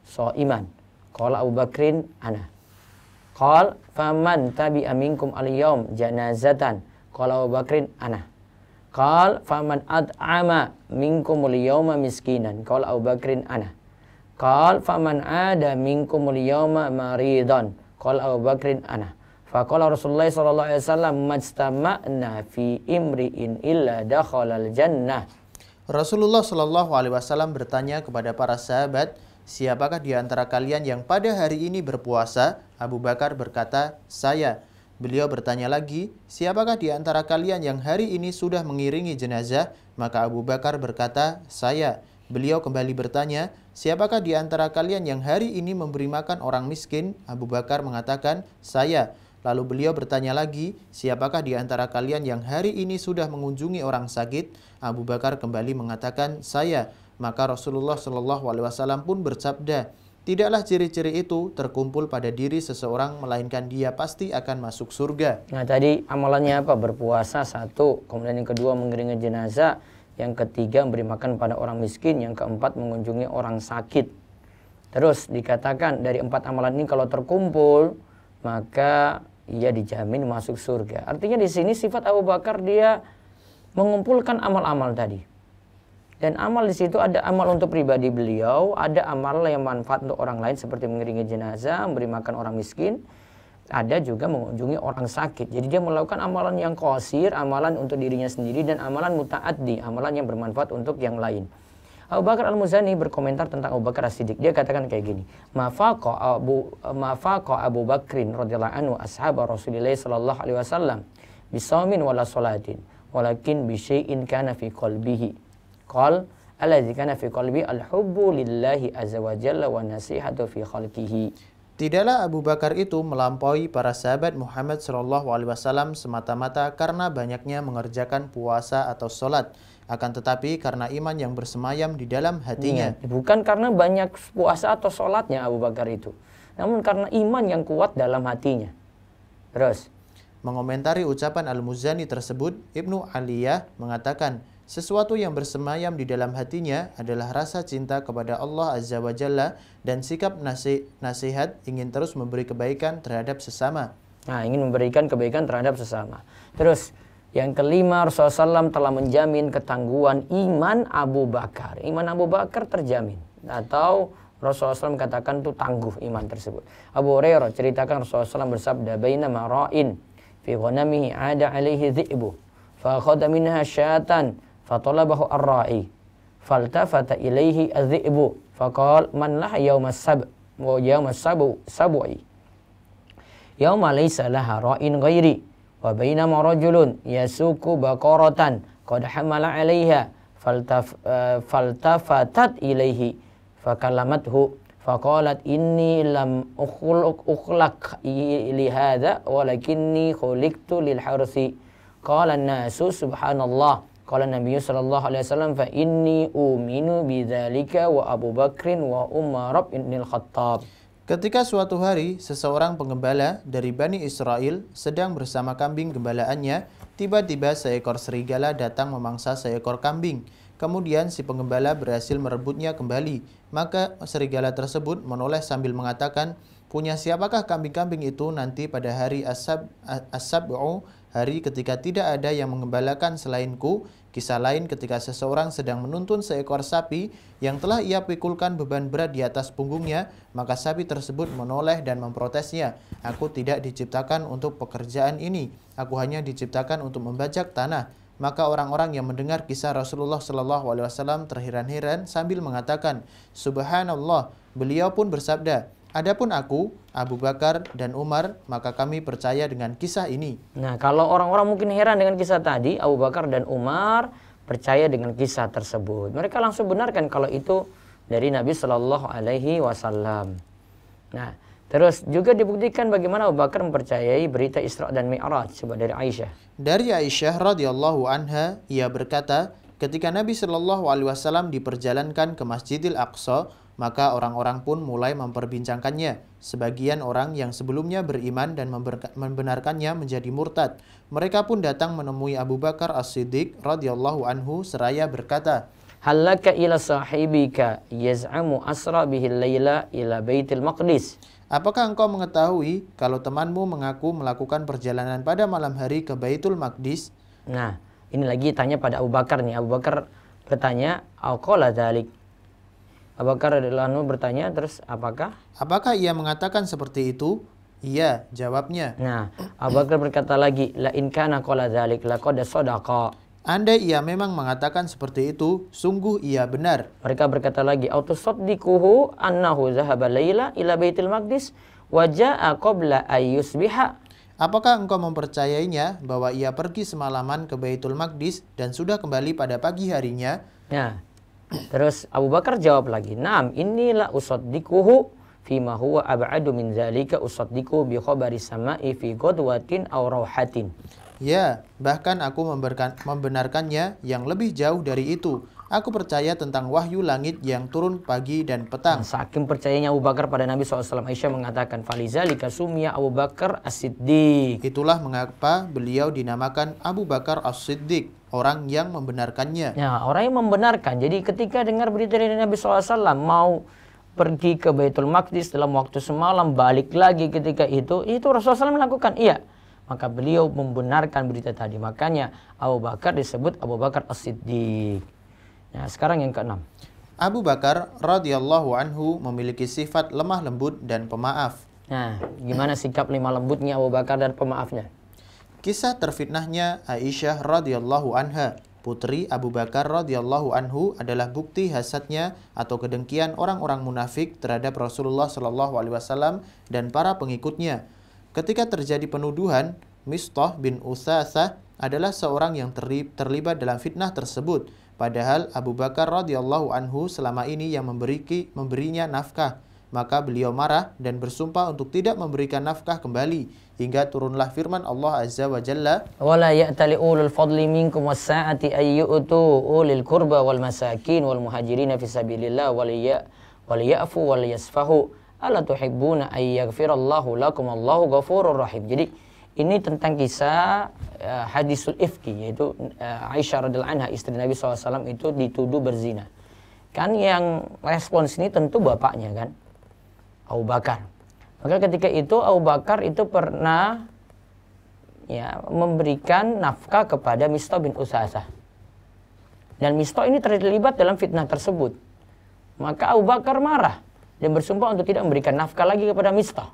shaiman. Qala Abu Bakrin ana. Qala faman tabi'a minkum al-yaum janazatan. Qala Abu Bakrin ana. Qal faman at'ama minkumul yawma miskinan. Qala Abu Bakrin ana. Qal faman ada minkumul yawma maridan. Qala Abu Bakrin ana. Faqala Rasulullah sallallahu alaihi wasallam majtama'na fi imri'in illa dakhalal jannah. Rasulullah sallallahu alaihi wasallam bertanya kepada para sahabat, siapakah di antara kalian yang pada hari ini berpuasa? Abu Bakar berkata, saya. Beliau bertanya lagi, siapakah di antara kalian yang hari ini sudah mengiringi jenazah? Maka Abu Bakar berkata, saya. Beliau kembali bertanya, siapakah di antara kalian yang hari ini memberi makan orang miskin? Abu Bakar mengatakan, saya. Lalu beliau bertanya lagi, siapakah di antara kalian yang hari ini sudah mengunjungi orang sakit? Abu Bakar kembali mengatakan, saya. Maka Rasulullah Shallallahu Alaihi Wasallam pun bersabda, tidaklah ciri-ciri itu terkumpul pada diri seseorang, melainkan dia pasti akan masuk surga. Nah tadi amalannya apa? Berpuasa satu, kemudian yang kedua mengiringi jenazah, yang ketiga memberi makan pada orang miskin, yang keempat mengunjungi orang sakit. Terus dikatakan dari 4 amalan ini kalau terkumpul, maka ia dijamin masuk surga. Artinya di sini sifat Abu Bakar dia mengumpulkan amal-amal tadi. Dan amal di situ ada amal untuk pribadi beliau, ada amal yang manfaat untuk orang lain seperti mengiringi jenazah, memberi makan orang miskin, ada juga mengunjungi orang sakit. Jadi dia melakukan amalan yang qasir, amalan untuk dirinya sendiri, dan amalan muta'addi, amalan yang bermanfaat untuk yang lain. Abu Bakar Al-Muzani berkomentar tentang Abu Bakar As-Siddiq. Dia katakan kayak gini, mafaqa Abu Bakrin radhiyallahu anhu ashab Rasulullah sallallahu alaihi wasallam bisaumin wala salatin, walakin bi syai'in kana fi qalbihi. Qal alladzi kana fi qalbi al-hubbu lillahi azza wa jalla wa nasihatu fi khalqihi. Tidaklah Abu Bakar itu melampaui para sahabat Muhammad Shallallahu Alaihi Wasallam semata-mata karena banyaknya mengerjakan puasa atau sholat, akan tetapi karena iman yang bersemayam di dalam hatinya. Bukan karena banyak puasa atau sholatnya Abu Bakar itu, namun karena iman yang kuat dalam hatinya. Terus mengomentari ucapan Al-Muzani tersebut, Ibnu Aliyah mengatakan, sesuatu yang bersemayam di dalam hatinya adalah rasa cinta kepada Allah Azza wa Jalla dan sikap nasihat ingin terus memberi kebaikan terhadap sesama. Nah, ingin memberikan kebaikan terhadap sesama. Terus yang kelima, Rasulullah SAW telah menjamin ketangguhan iman Abu Bakar. Iman Abu Bakar terjamin. Atau Rasulullah SAW katakan itu tangguh iman tersebut. Abu Hurairah ceritakan Rasulullah SAW bersabda, bainama ra'in fi ghanamihi ada alaihi dhi'bu fa akhadha minha syatan fatalabahu ar-ra'i faltafata ilaihi adh-dhi'bu faqala man lah yawmas sab' wa yawmas sab'i yawma laysa laha ra'in ghairi wa bainama rajulun yasuku baqaratan qad hamala 'alayha faltafatat ilaihi fakallamathu faqalat inni lam ukhlaq li hadha walakinni khuliqtu lil harthi qala an-nasu subhanallah. Qala Nabi sallallahu alaihi wasallam fa inni uminu bidzalika wa Abu Bakrin wa Umar bin Khattab. Ketika suatu hari seseorang penggembala dari Bani Israel sedang bersama kambing gembalaannya, tiba-tiba seekor serigala datang memangsa seekor kambing. Kemudian si penggembala berhasil merebutnya kembali. Maka serigala tersebut menoleh sambil mengatakan, punya siapakah kambing-kambing itu nanti pada hari as-sab'u, hari ketika tidak ada yang mengembalakan selainku. Kisah lain ketika seseorang sedang menuntun seekor sapi yang telah ia pikulkan beban berat di atas punggungnya, maka sapi tersebut menoleh dan memprotesnya. Aku tidak diciptakan untuk pekerjaan ini, aku hanya diciptakan untuk membajak tanah. Maka orang-orang yang mendengar kisah Rasulullah Shallallahu Alaihi Wasallam terheran-heran sambil mengatakan, Subhanallah. Beliau pun bersabda, adapun aku, Abu Bakar dan Umar, maka kami percaya dengan kisah ini. Nah, kalau orang-orang mungkin heran dengan kisah tadi, Abu Bakar dan Umar percaya dengan kisah tersebut. Mereka langsung benarkan kalau itu dari Nabi Shallallahu Alaihi Wasallam. Nah, terus juga dibuktikan bagaimana Abu Bakar mempercayai berita Isra dan Mi'raj. Coba dari Aisyah. Dari Aisyah radhiyallahu anha, ia berkata, ketika Nabi Shallallahu Alaihi Wasallam diperjalankan ke Masjidil Aqsa, maka orang-orang pun mulai memperbincangkannya. Sebagian orang yang sebelumnya beriman dan membenarkannya menjadi murtad. Mereka pun datang menemui Abu Bakar As-Siddiq radhiyallahu anhu seraya berkata, Halaka ila sahibika yaz'amu asra bihil layla ila Baitul Maqdis. Apakah engkau mengetahui kalau temanmu mengaku melakukan perjalanan pada malam hari ke Baitul Maqdis? Nah, ini lagi tanya pada Abu Bakar nih. Abu Bakar bertanya, Aqala dzalik. Abu Bakar radhiyallahu anhu bertanya, terus apakah? Apakah ia mengatakan seperti itu? Iya, jawabnya. Nah, Abu Bakar berkata lagi, la in kana qala dzalik laqad shadaqa. Andai ia memang mengatakan seperti itu, sungguh ia benar. Mereka berkata lagi, autusaddiquhu annahu zahaba laila ila Baitul Maqdis wa jaa qabla ayyusbiha. Apakah engkau mempercayainya bahwa ia pergi semalaman ke Baitul Maqdis dan sudah kembali pada pagi harinya? Nah, terus Abu Bakar jawab lagi, "Naam, inilah usaddiquhu fima huwa ab'adu min zalika usaddiquhu bi khabari sama'i fi ghadwatin aw rawhatin." Ya, bahkan aku membenarkannya yang lebih jauh dari itu. Aku percaya tentang wahyu langit yang turun pagi dan petang. Saking percayanya Abu Bakar pada Nabi SAW, Aisyah mengatakan, "Falizalika summiya Abu Bakar As-Siddiq." Itulah mengapa beliau dinamakan Abu Bakar As-Siddiq, orang yang membenarkannya. Ya, orang yang membenarkan. Jadi ketika dengar berita dari Nabi SAW mau pergi ke Baitul Maqdis dalam waktu semalam, balik lagi ketika itu Rasulullah SAW melakukan. Iya. Maka beliau membenarkan berita tadi. Makanya Abu Bakar disebut Abu Bakar As-Siddiq. Nah, sekarang yang keenam. Abu Bakar radhiyallahu anhu memiliki sifat lemah lembut dan pemaaf. Nah, gimana sikap lemah lembutnya Abu Bakar dan pemaafnya? Kisah terfitnahnya Aisyah radhiyallahu anha, putri Abu Bakar radhiyallahu anhu, adalah bukti hasadnya atau kedengkian orang-orang munafik terhadap Rasulullah sallallahu alaihi wasallam dan para pengikutnya. Ketika terjadi penuduhan, Mistah bin Utsasah adalah seorang yang terlibat dalam fitnah tersebut. Padahal Abu Bakar radhiyallahu anhu selama ini yang memberinya nafkah. Maka beliau marah dan bersumpah untuk tidak memberikan nafkah kembali. Hingga turunlah firman Allah Azza wa Jalla, "Wala ya'tali ulul fadli minkum was-sa'ati ay yu'tu ulil qurba wal masakin wal muhajirin fi sabilillah wal ya'fu wal yasfahu. Ala tuhibbuna ay yaghfirallahu lakum Allahu ghafurur rahim." Jadi ini tentang kisah hadisul ifki, yaitu Aisyah radhiyallahu anha, istri Nabi SAW itu dituduh berzina. Kan yang respons ini tentu bapaknya kan, Abu Bakar. Maka ketika itu Abu Bakar itu pernah memberikan nafkah kepada Mistah bin Utsasah. Dan Mistah ini terlibat dalam fitnah tersebut. Maka Abu Bakar marah dan bersumpah untuk tidak memberikan nafkah lagi kepada Mistah.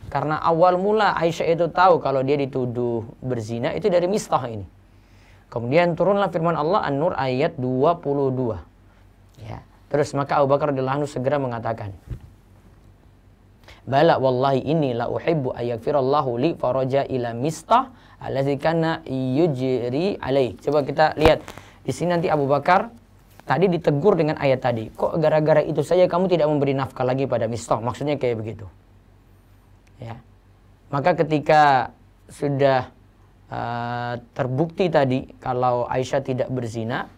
Karena awal mula Aisyah itu tahu kalau dia dituduh berzina itu dari Mistah ini. Kemudian turunlah firman Allah An-Nur ayat 22. Ya. Terus maka Abu Bakar radhiyallahu anhu segera mengatakan, "Bala wallahi inni la uhibbu ayaghfirallahu li faraja ila Mistah allazi kana yujri alaih." Coba kita lihat. Di sini nanti Abu Bakar tadi ditegur dengan ayat tadi. Kok gara-gara itu saja kamu tidak memberi nafkah lagi pada Mistah? Maksudnya kayak begitu. Ya. Maka ketika sudah terbukti tadi kalau Aisyah tidak berzina,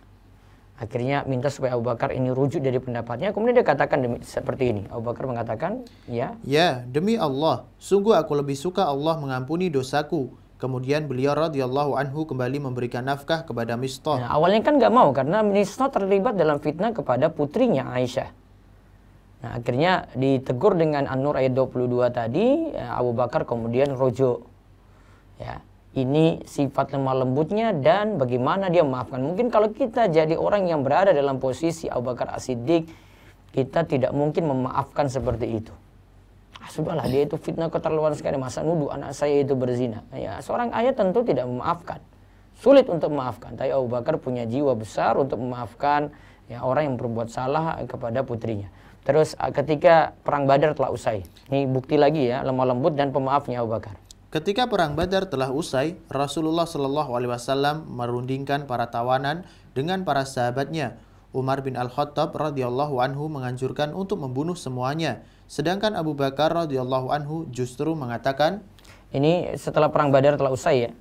akhirnya minta supaya Abu Bakar ini rujuk dari pendapatnya. Kemudian dia katakan seperti ini. Abu Bakar mengatakan, ya demi Allah, sungguh aku lebih suka Allah mengampuni dosaku. Kemudian beliau radhiyallahu anhu kembali memberikan nafkah kepada Mistah. Nah, awalnya kan gak mau karena Mistah terlibat dalam fitnah kepada putrinya Aisyah. Nah, akhirnya ditegur dengan An-Nur ayat 22 tadi, Abu Bakar kemudian rujuk. Ya, ini sifat lemah lembutnya dan bagaimana dia memaafkan. Mungkin kalau kita jadi orang yang berada dalam posisi Abu Bakar As-Siddiq, kita tidak mungkin memaafkan seperti itu. Sudahlah, dia itu fitnah keterlaluan sekali, masa nuduh anak saya itu berzina. Ya, seorang ayah tentu tidak memaafkan. Sulit untuk memaafkan. Tapi Abu Bakar punya jiwa besar untuk memaafkan orang yang berbuat salah kepada putrinya. Terus ketika perang Badar telah usai, ini bukti lagi lemah lembut dan pemaafnya Abu Bakar. Ketika perang Badar telah usai, Rasulullah Shallallahu Alaihi Wasallam merundingkan para tawanan dengan para sahabatnya. Umar bin Al-Khattab radhiyallahu anhu menganjurkan untuk membunuh semuanya, sedangkan Abu Bakar radhiyallahu anhu justru mengatakan, ini setelah perang Badar telah usai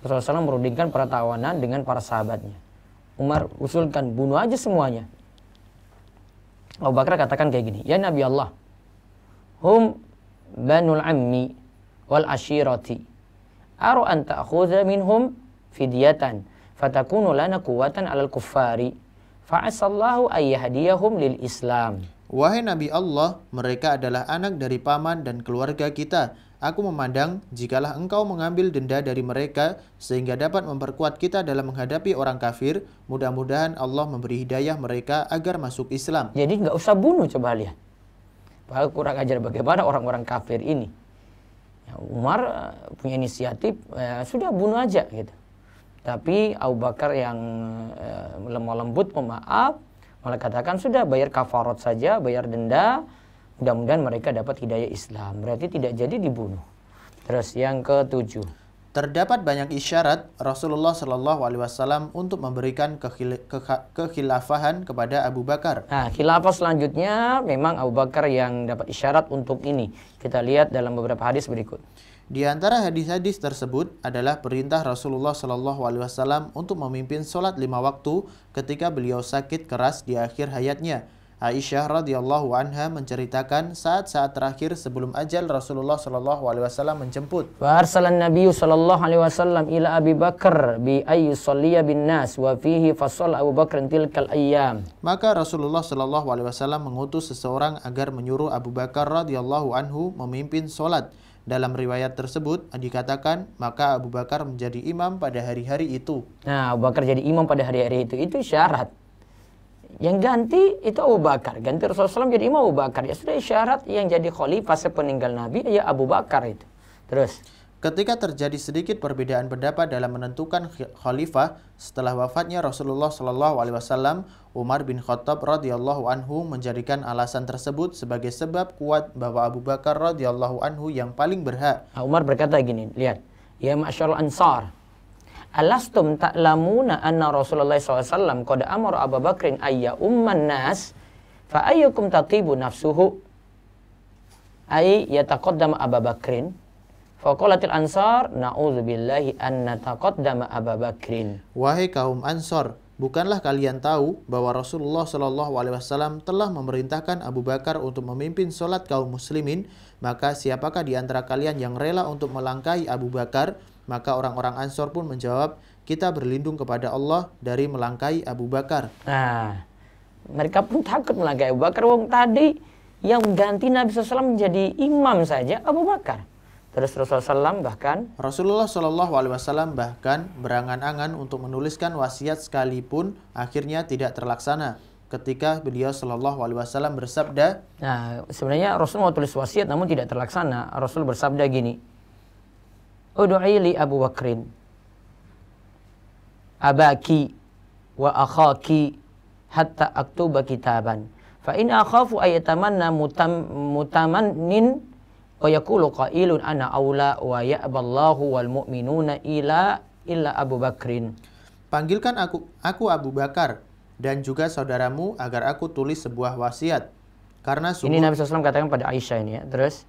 Rasulullah SAW merundingkan para tawanan dengan para sahabatnya. Umar usulkan bunuh aja semuanya. Abu Bakar katakan kayak gini, ya Nabi Allah, hum banul ammi wal ashirati, aru an ta'khudha minhum fidyatan fatakunu lana quwwatan 'alal kuffari fa'asallahu ayyahdiyahum lil Islam. Wahai Nabi Allah, mereka adalah anak dari paman dan keluarga kita. Aku memandang, jikalah engkau mengambil denda dari mereka, sehingga dapat memperkuat kita dalam menghadapi orang kafir, mudah-mudahan Allah memberi hidayah mereka agar masuk Islam. Jadi nggak usah bunuh, coba lihat. Bahwa kurang ajar bagaimana orang-orang kafir ini. Ya, Umar punya inisiatif, sudah bunuh aja gitu. Tapi Abu Bakar yang lemah lembut, pemaaf, malah katakan sudah bayar kafarat saja, bayar denda, mudah-mudahan mereka dapat hidayah Islam. Berarti tidak jadi dibunuh. Terus yang ketujuh. Terdapat banyak isyarat Rasulullah Shallallahu Alaihi Wasallam untuk memberikan kekhilafahan kepada Abu Bakar. Nah, khilafah selanjutnya memang Abu Bakar yang dapat isyarat untuk ini. Kita lihat dalam beberapa hadis berikut. Di antara hadis-hadis tersebut adalah perintah Rasulullah Shallallahu Alaihi Wasallam untuk memimpin sholat 5 waktu ketika beliau sakit keras di akhir hayatnya. Aisyah radhiyallahu anha menceritakan saat-saat terakhir sebelum ajal Rasulullah Shallallahu Alaihi Wasallam menjemput. Wa arsalan Nabi sallallahu alaihi wasallam ila Abi Bakar bi ayyi salliya bin nas wa fihi fasal Abu Bakar tilkal ayyam. Maka Rasulullah Shallallahu Alaihi Wasallam mengutus seseorang agar menyuruh Abu Bakar radhiyallahu anhu memimpin sholat. Dalam riwayat tersebut dikatakan maka Abu Bakar menjadi imam pada hari-hari itu. Nah, Abu Bakar jadi imam pada hari-hari itu syarat. Yang ganti itu Abu Bakar, ganti Rasulullah SAW jadi imam Abu Bakar. Ya sudah syarat yang jadi khalifah sepeninggal Nabi ya Abu Bakar itu. Terus ketika terjadi sedikit perbedaan pendapat dalam menentukan khalifah setelah wafatnya Rasulullah Shallallahu Alaihi Wasallam, Umar bin Khattab radhiyallahu anhu menjadikan alasan tersebut sebagai sebab kuat bahwa Abu Bakar radhiyallahu anhu yang paling berhak. Umar berkata gini, lihat, ya ma'syarul ansar, alastum ta'lamuna anna Rasulullah SAW qad amara Abu Bakrin ayya umman nas fa ayyukum tatibu nafsuhu ay yataqaddama Abu Bakrin. Faqalatil ansar na'udzubillahi an nataqaddama Abu Bakrin. Wahai kaum Ansor, bukanlah kalian tahu bahwa Rasulullah Shallallahu Alaihi Wasallam telah memerintahkan Abu Bakar untuk memimpin sholat kaum muslimin? Maka siapakah di antara kalian yang rela untuk melangkahi Abu Bakar? Maka orang-orang Ansor pun menjawab, kita berlindung kepada Allah dari melangkahi Abu Bakar. Nah, mereka pun takut melangkahi Abu Bakar. Wong tadi yang ganti Nabi SAW menjadi imam saja Abu Bakar. Terus Rasulullah SAW bahkan berangan-angan untuk menuliskan wasiat sekalipun akhirnya tidak terlaksana. Ketika beliau Shallallahu Alaihi Wasallam bersabda, nah sebenarnya Rasul mau tulis wasiat namun tidak terlaksana. Rasul bersabda gini, Udu'i li Abu Bakrin, abaki wa akhaki hatta aktuba kitaban. Fa in akhafu ayatamanna mutamannin wa yaqulu qailun ana aula wa ya'ballahu wal mu'minuna illa Abu Bakrin. Panggilkan aku Abu Bakar dan juga saudaramu agar aku tulis sebuah wasiat. Karena sungguh, ini Nabi SAW katakan pada Aisyah ini ya. Terus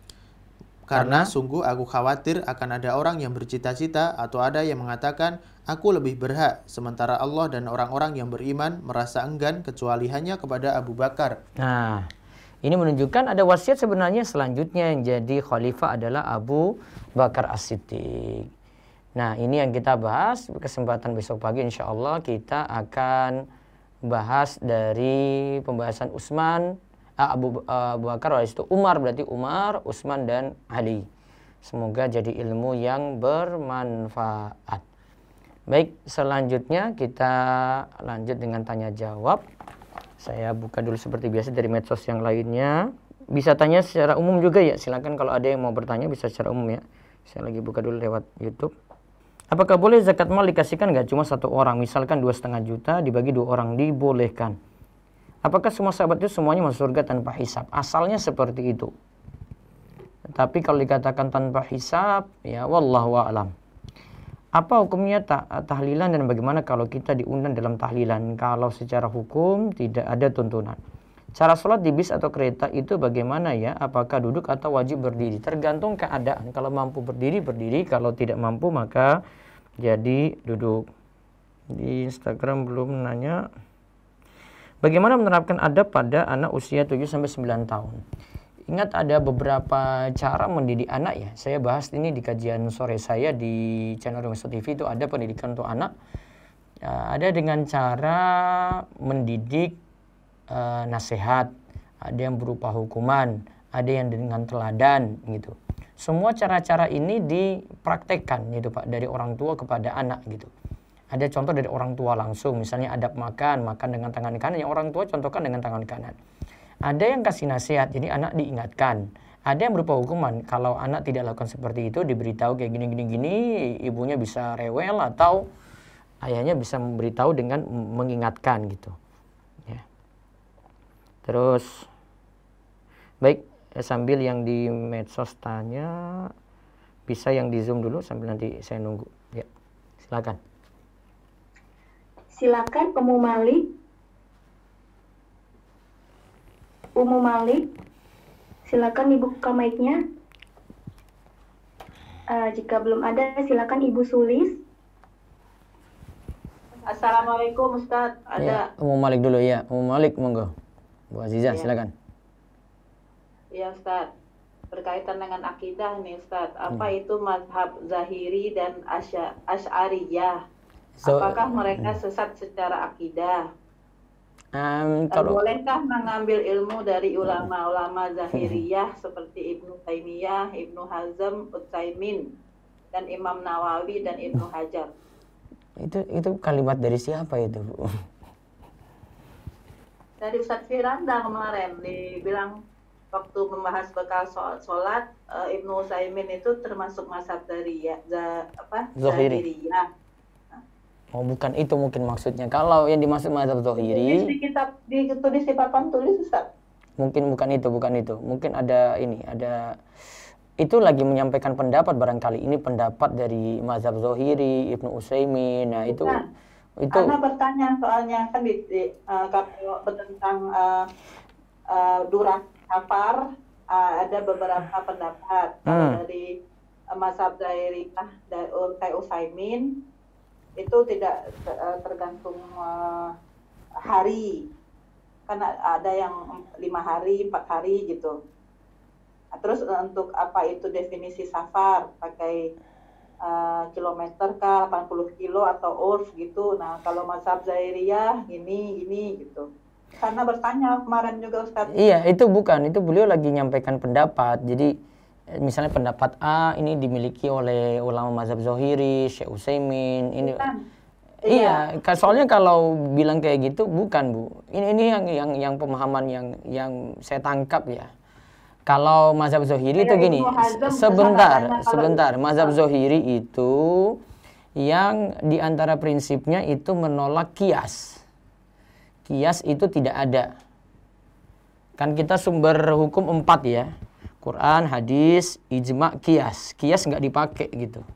karena sungguh aku khawatir akan ada orang yang bercita-cita atau ada yang mengatakan aku lebih berhak, sementara Allah dan orang-orang yang beriman merasa enggan kecuali hanya kepada Abu Bakar. Nah, ini menunjukkan ada wasiat sebenarnya selanjutnya yang jadi khalifah adalah Abu Bakar As-Siddiq. Nah, ini yang kita bahas. Kesempatan besok pagi insya Allah kita akan bahas dari pembahasan Abu Bakar, itu Umar, berarti Umar, Utsman dan Ali. Semoga jadi ilmu yang bermanfaat. Baik, selanjutnya kita lanjut dengan tanya jawab. Saya buka dulu seperti biasa dari medsos yang lainnya. Bisa tanya secara umum juga ya. Silakan kalau ada yang mau bertanya bisa secara umum ya. Saya lagi buka dulu lewat YouTube. Apakah boleh zakat mal dikasihkan nggak cuma satu orang? Misalkan 2,5 juta dibagi 2 orang, dibolehkan. Apakah semua sahabat itu semuanya masuk surga tanpa hisab? Asalnya seperti itu. Tapi kalau dikatakan tanpa hisab, ya wallahu a'lam. Apa hukumnya tahlilan dan bagaimana kalau kita diundang dalam tahlilan? Kalau secara hukum tidak ada tuntunan. Cara sholat di bis atau kereta itu bagaimana ya? Apakah duduk atau wajib berdiri? Tergantung keadaan. Kalau mampu berdiri, berdiri. Kalau tidak mampu maka jadi duduk. Di Instagram belum nanya. Bagaimana menerapkan adab pada anak usia 7-9 tahun? Ingat ada beberapa cara mendidik anak ya. Saya bahas ini di kajian sore saya di channel Remeso TV itu ada pendidikan untuk anak. Ada dengan cara mendidik nasihat, ada yang berupa hukuman, ada yang dengan teladan gitu. Semua cara-cara ini dipraktekkan gitu Pak, dari orang tua kepada anak gitu. Ada contoh dari orang tua langsung, misalnya adab makan dengan tangan kanan, yang orang tua contohkan dengan tangan kanan. Ada yang kasih nasihat, jadi anak diingatkan. Ada yang berupa hukuman, kalau anak tidak lakukan seperti itu, diberitahu kayak gini, ibunya bisa rewel atau ayahnya bisa memberitahu dengan mengingatkan gitu. Ya. Terus, baik, sambil yang di medsos tanya, bisa yang di Zoom dulu sambil nanti saya nunggu. Ya, silakan. Silakan Umu Malik, silakan dibuka mic-nya. Jika belum ada, silakan Ibu Sulis. Assalamualaikum Ustadz. Ada. Ya, Umu Malik dulu ya. Umu Malik, monggo. Bu Azizah, ya. Silakan. Ya Ustadz, berkaitan dengan akidah nih Ustadz, apa itu mazhab Zahiri dan Asy'ariyah? Apakah mereka sesat secara akidah? Bolehkah mengambil ilmu dari ulama-ulama Zahiriyah seperti Ibnu Taimiyah, Ibnu Hazm, Utsaimin, dan Imam Nawawi dan Ibnu Hajar? Itu kalimat dari siapa itu, Bu? Dari Ustadz Firanda kemarin dibilang waktu membahas bekal sholat, Ibnu Utsaimin itu termasuk mazhab dari Zahiriyah. Oh, bukan itu mungkin maksudnya. Kalau yang dimaksud mazhab Zahiri, di kitab ditulis di papan tulis Ustaz. Mungkin bukan itu. Mungkin ada itu lagi menyampaikan pendapat barangkali. Ini pendapat dari mazhab Zahiri, Ibnu Utsaimin. Nah, itu Karena bertanya soalnya kan kalau tentang durasi safar, ada beberapa pendapat. Kalau dari mazhab Zahiriyah dari Utsaimin itu tidak tergantung hari, karena ada yang 5 hari, 4 hari gitu. Terus untuk apa itu definisi safar, pakai kilometer kah, 80 kilo atau urf gitu. Nah kalau mazhab Zahiriyah gini gitu. Karena bertanya kemarin juga Ustaz. Iya, itu bukan, itu beliau lagi nyampaikan pendapat. Jadi misalnya pendapat A ini dimiliki oleh ulama mazhab Zahiri, Syekh Utsaimin, ini bukan. Iya, soalnya kalau bilang kayak gitu bukan, Bu. Ini yang pemahaman yang saya tangkap ya. Kalau mazhab Zahiri itu gini, sebentar. Mazhab Zahiri itu yang diantara prinsipnya itu menolak kias. Kias itu tidak ada. Kan kita sumber hukum 4 ya. Quran, hadis, ijma', kias. Kias nggak dipakai gitu.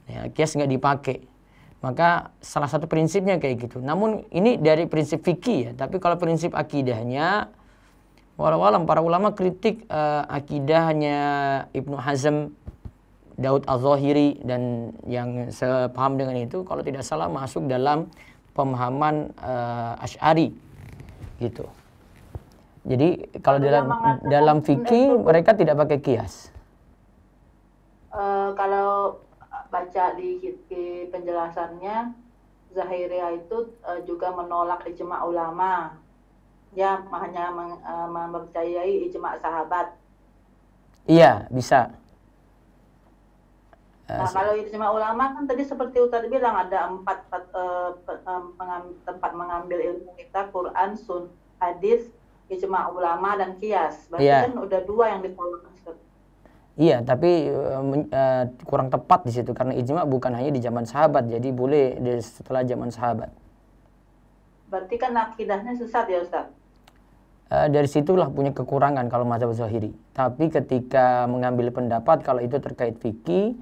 Ya, kias nggak dipakai. Maka salah satu prinsipnya kayak gitu. Namun ini dari prinsip fikih ya. Tapi kalau prinsip akidahnya, walau para ulama kritik akidahnya Ibnu Hazm, Daud Az-Zahiri dan yang sepaham dengan itu, kalau tidak salah masuk dalam pemahaman Asy'ari gitu. Jadi kalau dalam fikih mereka tidak pakai kias. Kalau baca di penjelasannya, Zahiriyah itu juga menolak ijma' ulama. Ya, hanya mempercayai ijma' sahabat. Iya, bisa. Nah, kalau ijma' ulama kan tadi seperti Ustaz bilang ada 4 tempat mengambil ilmu kita, Quran, hadis, ijma' ulama dan kias. Berarti kan udah 2 yang ditolak. Iya, tapi kurang tepat di situ karena ijma' bukan hanya di zaman sahabat, jadi boleh setelah zaman sahabat. Berarti kan akidahnya sesat ya Ustaz? Dari situlah punya kekurangan kalau mazhab Zahiri. Tapi ketika mengambil pendapat kalau itu terkait fikih,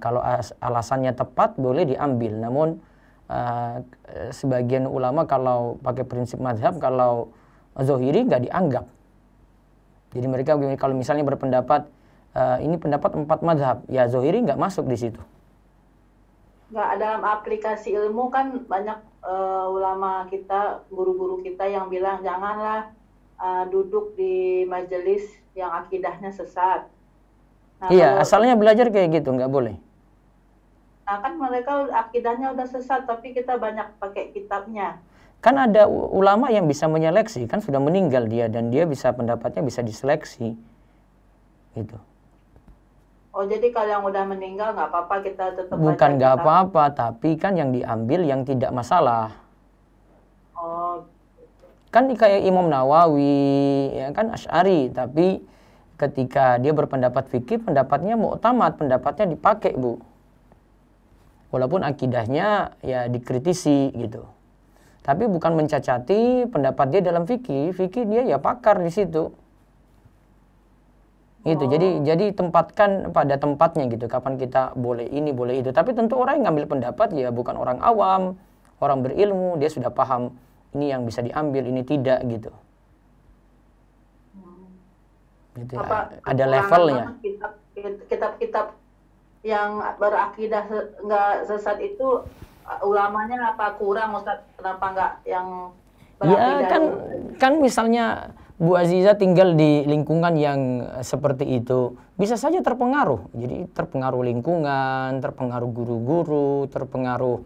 kalau alasannya tepat boleh diambil. Namun sebagian ulama kalau pakai prinsip mazhab, kalau Zahiri nggak dianggap. Jadi mereka kalau misalnya berpendapat ini pendapat 4 mazhab, ya Zahiri nggak masuk di situ. Nggak, dalam aplikasi ilmu kan banyak ulama kita, guru-guru kita yang bilang janganlah duduk di majelis yang akidahnya sesat. Nah, iya, asalnya belajar kayak gitu, nggak boleh. Nah kan mereka akidahnya udah sesat, tapi kita banyak pakai kitabnya. Kan ada ulama yang bisa menyeleksi, kan sudah meninggal dia dan dia bisa pendapatnya bisa diseleksi. Gitu. Oh, jadi kalau yang udah meninggal nggak apa-apa kita tetap baca Bukan nggak kitab. apa-apa, tapi kan yang diambil yang tidak masalah. Oh, Kan kayak Imam Nawawi, ya kan Asy'ari, tapi ketika dia berpendapat fikih, pendapatnya muktamad, pendapatnya dipakai, Bu. Walaupun akidahnya ya dikritisi gitu. Tapi bukan mencacati pendapat dia dalam fikih, fikih dia ya pakar di situ. Gitu. Jadi tempatkan pada tempatnya gitu. Kapan kita boleh ini, boleh itu. Tapi tentu orang yang ngambil pendapat ya bukan orang awam, orang berilmu, dia sudah paham ini yang bisa diambil, ini tidak gitu. Gitu ya. Ada levelnya. Kitab-kitab yang berakidah nggak sesat itu ulamanya apa kurang, Ustaz? Kenapa nggak yang Ya berakidah? kan misalnya Bu Aziza tinggal di lingkungan yang seperti itu, bisa saja terpengaruh. Jadi terpengaruh lingkungan, terpengaruh guru-guru, terpengaruh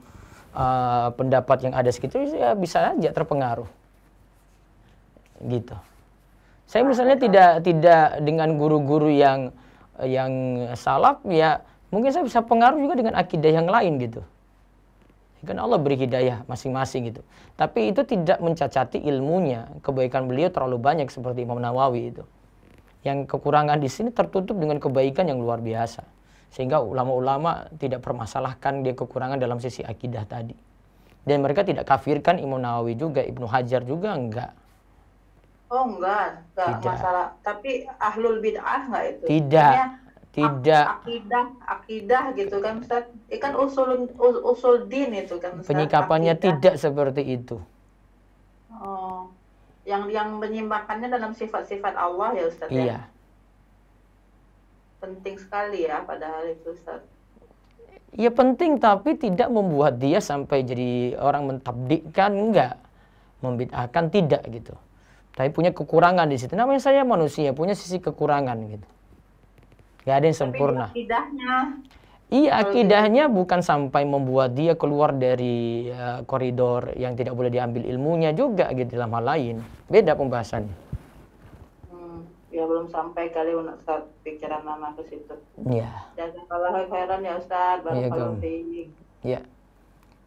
pendapat yang ada sekitar, ya bisa saja terpengaruh. Gitu. Saya misalnya tidak dengan guru-guru yang salaf, ya mungkin saya bisa pengaruh juga dengan akidah yang lain gitu. Kan Allah beri hidayah masing-masing gitu. Tapi itu tidak mencacati ilmunya. Kebaikan beliau terlalu banyak seperti Imam Nawawi itu. Yang kekurangan di sini tertutup dengan kebaikan yang luar biasa. Sehingga ulama-ulama tidak permasalahkan dia kekurangan dalam sisi akidah tadi. Dan mereka tidak kafirkan Imam Nawawi juga, Ibnu Hajar juga enggak. Oh enggak Tidak. masalah. Tapi ahlul bid'ah enggak itu? Tidak. Maksudnya, Tidak. akidah gitu kan, Ustaz. Kan usul din itu kan, Ustaz. Penyikapannya Akidah. tidak seperti itu. Oh. Yang menyimpangkannya dalam sifat-sifat Allah ya, Ustaz ya. Iya. Penting sekali ya padahal itu, Ustaz. Ya penting, tapi tidak membuat dia sampai jadi orang mentabdikkan, enggak. Membid'ahkan tidak gitu. Tapi punya kekurangan di situ. Namanya saya manusia, punya sisi kekurangan gitu. Gak ada yang sempurna. Tapi akidahnya. Iya, akidahnya bukan sampai membuat dia keluar dari koridor yang tidak boleh diambil ilmunya juga gitu dalam hal lain. Beda pembahasannya. Ya belum sampai kali Ustaz pikiran anak ke situ. Iya. Jazakallahu khairan ya Ustaz. Barakallahu fiik. Iya.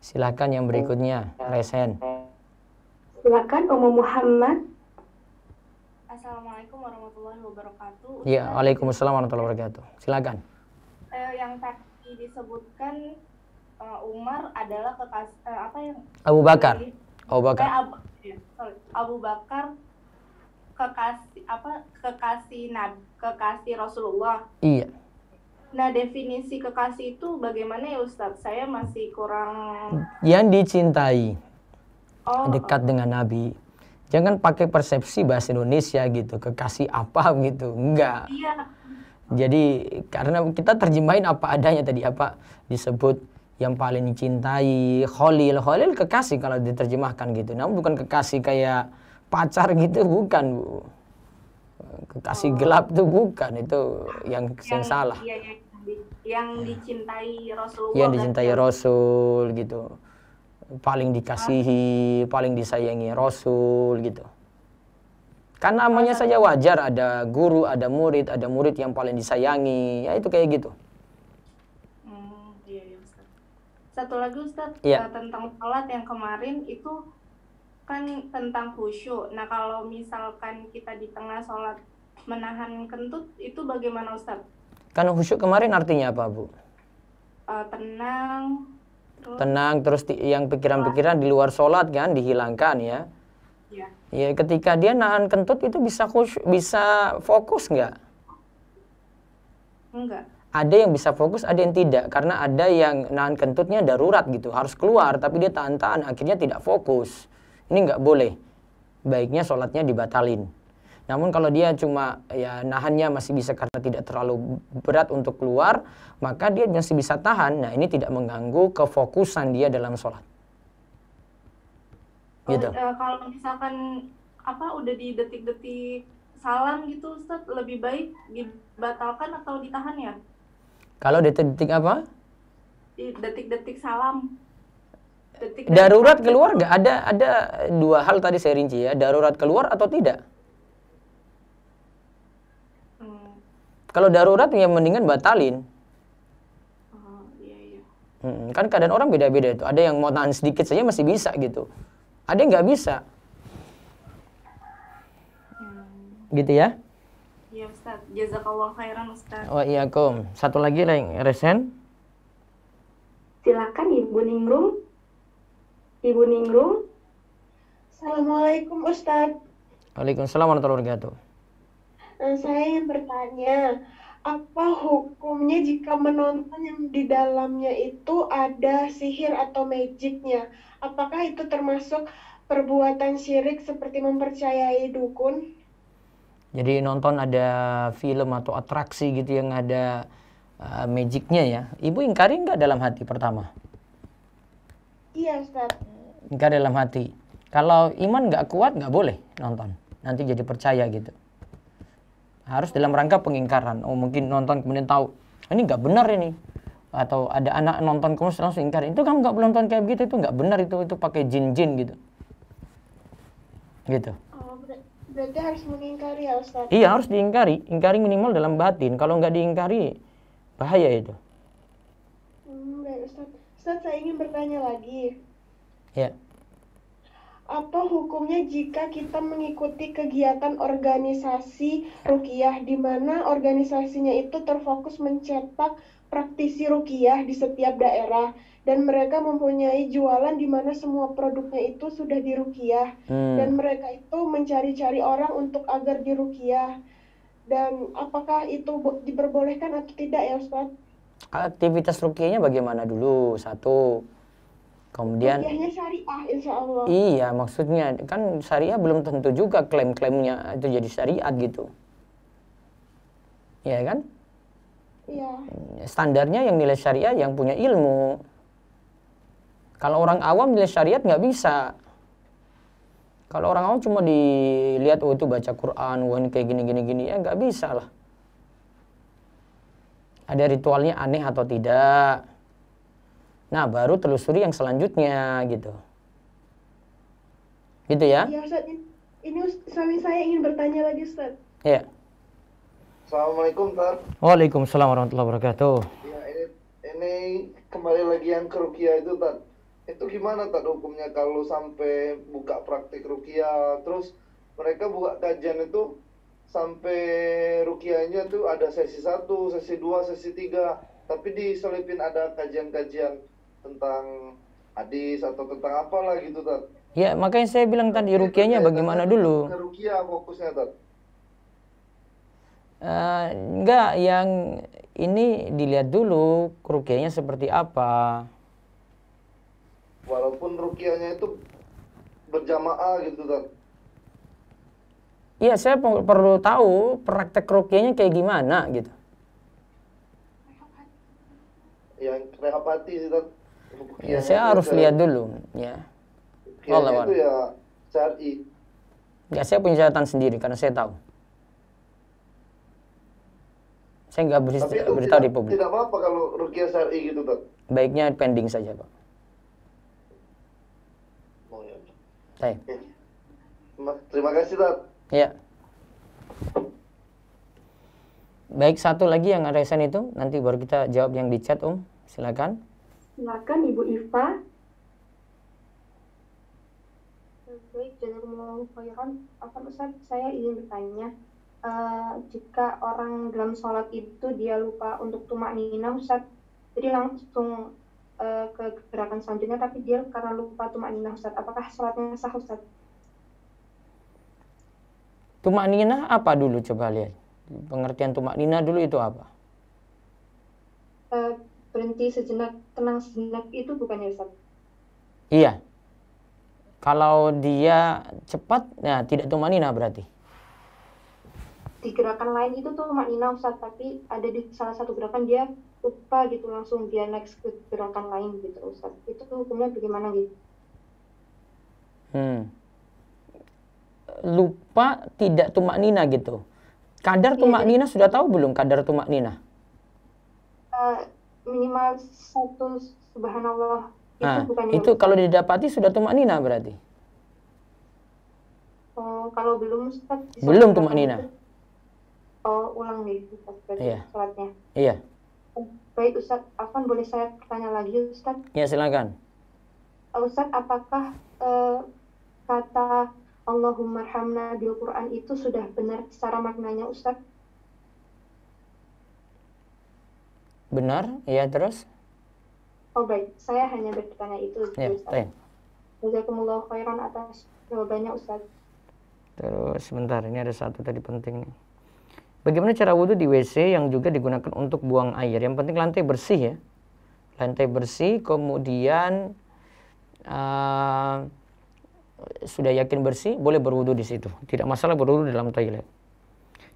Silakan yang berikutnya, Resen. Silakan Ummu Muhammad. Assalamualaikum warahmatullahi wabarakatuh. Iya, waalaikumsalam warahmatullahi wabarakatuh. Silakan. Yang tadi disebutkan Umar adalah kekasih apa yang Abu Bakar. Abu Bakar. Abu Bakar kekasih Rasulullah. Iya. Nah, definisi kekasih itu bagaimana ya Ustadz? Saya masih kurang. Yang dicintai, Oh, dekat dengan Nabi. Jangan pakai persepsi bahasa Indonesia gitu, kekasih apa gitu, enggak. iya. Jadi karena kita terjemahin apa adanya tadi, apa disebut yang paling dicintai, Khalil kekasih kalau diterjemahkan gitu. Namun bukan kekasih kayak pacar gitu, bukan, Bu. Kekasih gelap tuh bukan, itu yang salah. Iya, yang dicintai Rasulullah. Yang dicintai Rasul gitu. Paling dikasihi, paling disayangi Rasul gitu. Kan namanya saja wajar, ada guru, ada murid yang paling disayangi, ya itu kayak gitu. Iya, Ustaz. Satu lagi Ustaz, Iya. tentang sholat yang kemarin itu kan tentang khusyuk. Nah, kalau misalkan kita di tengah sholat menahan kentut, itu bagaimana Ustaz? Kan khusyuk kemarin artinya apa, Bu? Tenang. Tenang, terus yang pikiran-pikiran di luar sholat kan dihilangkan ya. Iya. Ya ketika dia nahan kentut itu bisa bisa fokus nggak? Enggak. Ada yang bisa fokus, ada yang tidak. Karena ada yang nahan kentutnya darurat gitu, harus keluar, tapi dia tahan-tahan, akhirnya tidak fokus. Ini nggak boleh. Baiknya sholatnya dibatalin. Namun kalau dia cuma ya nahannya masih bisa karena tidak terlalu berat untuk keluar, maka dia masih bisa tahan. Nah ini tidak mengganggu kefokusan dia dalam sholat. Gitu. Kalau misalkan udah di detik-detik salam gitu Ustaz, lebih baik dibatalkan atau ditahan ya? Kalau detik-detik apa? Di detik-detik salam. Darurat keluar nggak? Ada dua hal tadi saya rinci ya. Darurat keluar atau tidak? Kalau darurat ya mendingan batalin. Iya. Kan keadaan orang beda-beda itu. Ada yang mau tahan sedikit saja masih bisa gitu. Ada yang nggak bisa. Gitu ya? Iya Ustaz. Jazakallah khairan Ustaz. Waalaikumsalam. Satu lagi yang resen. Silakan Ibu Ningrum. Ibu Ningrum. Assalamualaikum Ustadz. Waalaikumsalam warahmatullahi wabarakatuh. Saya ingin bertanya, apa hukumnya jika menonton yang di dalamnya itu ada sihir atau magicnya? Apakah itu termasuk perbuatan syirik seperti mempercayai dukun? Jadi nonton ada film atau atraksi gitu yang ada magicnya ya. Ibu ingkari nggak dalam hati pertama? Iya Ustadz. Ingkari dalam hati. Kalau iman nggak kuat nggak boleh nonton. Nanti jadi percaya gitu. Harus dalam rangka pengingkaran. Oh mungkin nonton kemudian tahu ini nggak benar ini. Atau ada anak nonton kemudian langsung ingkari. Itu kamu nggak boleh nonton kayak begitu, itu nggak benar, itu pakai jin-jin gitu. Gitu. Berarti harus mengingkari ya Ustadz? Iya harus diingkari. Ingkari minimal dalam batin. Kalau nggak diingkari bahaya itu. Baik Ustadz. Ustadz, saya ingin bertanya lagi. Ya. Apa hukumnya jika kita mengikuti kegiatan organisasi ruqyah di mana organisasinya itu terfokus mencetak praktisi ruqyah di setiap daerah dan mereka mempunyai jualan di mana semua produknya itu sudah diruqyah dan mereka itu mencari-cari orang untuk agar diruqyah, dan apakah itu diperbolehkan atau tidak ya Ustaz? Aktivitas ruqyahnya bagaimana dulu? Satu. Kemudian ruqyahnya syariah insya Allah. Iya, maksudnya kan syariah belum tentu juga klaim-klaimnya itu jadi syariat gitu. Iya kan? Iya. Standarnya yang nilai syariah yang punya ilmu. Kalau orang awam nilai syariat nggak bisa. Kalau orang awam cuma dilihat, oh itu baca Quran, wah ini kayak gini, ya nggak bisa lah. Ada ritualnya aneh atau tidak. Nah, baru telusuri yang selanjutnya gitu. Gitu ya? Iya Ustaz, ini suami saya ingin bertanya lagi Ustaz. Iya. Assalamualaikum Tar. Waalaikumsalam warahmatullahi wabarakatuh. Ya, ini kembali lagi yang ke ruqyah itu Tar. Itu gimana Tar hukumnya kalau sampai buka praktik ruqyah, terus mereka buka kajian itu sampai ruqyahnya tuh ada sesi 1, sesi 2, sesi 3, tapi diselipin ada kajian-kajian tentang hadis atau tentang apalah gitu Tat. Ya, makanya saya bilang tadi ruqyahnya bagaimana dulu? Ke ruqyah fokusnya Tat. Enggak, yang ini dilihat dulu ruqyahnya seperti apa. Walaupun ruqyahnya itu berjamaah gitu Tat. Iya, saya perlu tahu praktek ruqyahnya kayak gimana gitu. Yang rehab hati sih Tat. Ya, saya harus lihat dulu ya. Ruqyahnya itu ya syar'i. Ya, saya punya catatan sendiri karena saya tahu. Saya nggak beritahu di publik. Tidak apa-apa kalau ruqyah syar'i gitu Tat. Baiknya pending saja Pak. Oh ya. Baik. Terima kasih Tat. Ya. Baik, satu lagi yang ada resen itu nanti baru kita jawab yang di chat Silakan. Silakan Ibu Iva. Baik, jazakumullahu khairan. Ustaz, saya ingin bertanya, jika orang dalam sholat itu dia lupa untuk tumakninah Ustaz, jadi langsung ke gerakan selanjutnya, tapi dia karena lupa tumakninah Ustaz, apakah sholatnya sah Ustaz? Tumakninah apa dulu, coba lihat. Pengertian tumakninah dulu itu apa? Berhenti sejenak, tenang sejenak itu bukannya Ustaz? Iya. Kalau dia cepat, nah tidak tumakninah berarti. Di gerakan lain itu tumakninah Ustaz, tapi ada di salah satu gerakan dia lupa gitu, langsung dia next ke gerakan lain gitu Ustaz. Itu hukumnya bagaimana gitu? Lupa tidak tumakninah gitu. Kadar tumakninah sudah tahu belum kadar tumakninah? Minimal 1 subhanallah Itu kalau didapati sudah tumaknina berarti. Oh, kalau belum Ustaz? Belum tumaknina. Oh, ulang nih Ustaz sholatnya. Iya. Baik Ustaz, Afwan boleh saya bertanya lagi Ustaz? Ya silakan. Ustaz, apakah kata Allahummarhamna bil Quran itu sudah benar secara maknanya Ustaz? Benar, ya terus? Oh baik, saya hanya bertanya itu Ya, Ustaz. Jazakumullahu khairan atas jawabannya Ustaz. Terus sebentar, ini ada satu tadi penting nih. Bagaimana cara wudhu di WC yang juga digunakan untuk buang air? Yang penting lantai bersih ya. Lantai bersih, kemudian sudah yakin bersih, boleh berwudhu di situ. Tidak masalah berwudhu dalam toilet.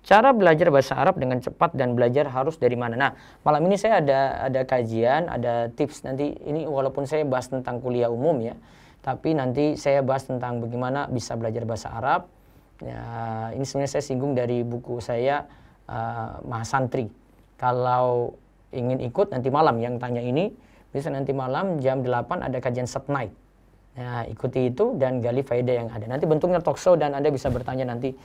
Cara belajar bahasa Arab dengan cepat dan belajar harus dari mana? Nah, malam ini saya ada kajian, ada tips. Nanti ini walaupun saya bahas tentang kuliah umum ya, tapi nanti saya bahas tentang bagaimana bisa belajar bahasa Arab. Ya, ini sebenarnya saya singgung dari buku saya Mahasantri. Kalau ingin ikut nanti malam yang tanya ini, bisa nanti malam jam 8 ada kajian set night. Nah, ikuti itu dan gali faedah yang ada. Nanti bentuknya talkshow dan Anda bisa bertanya nanti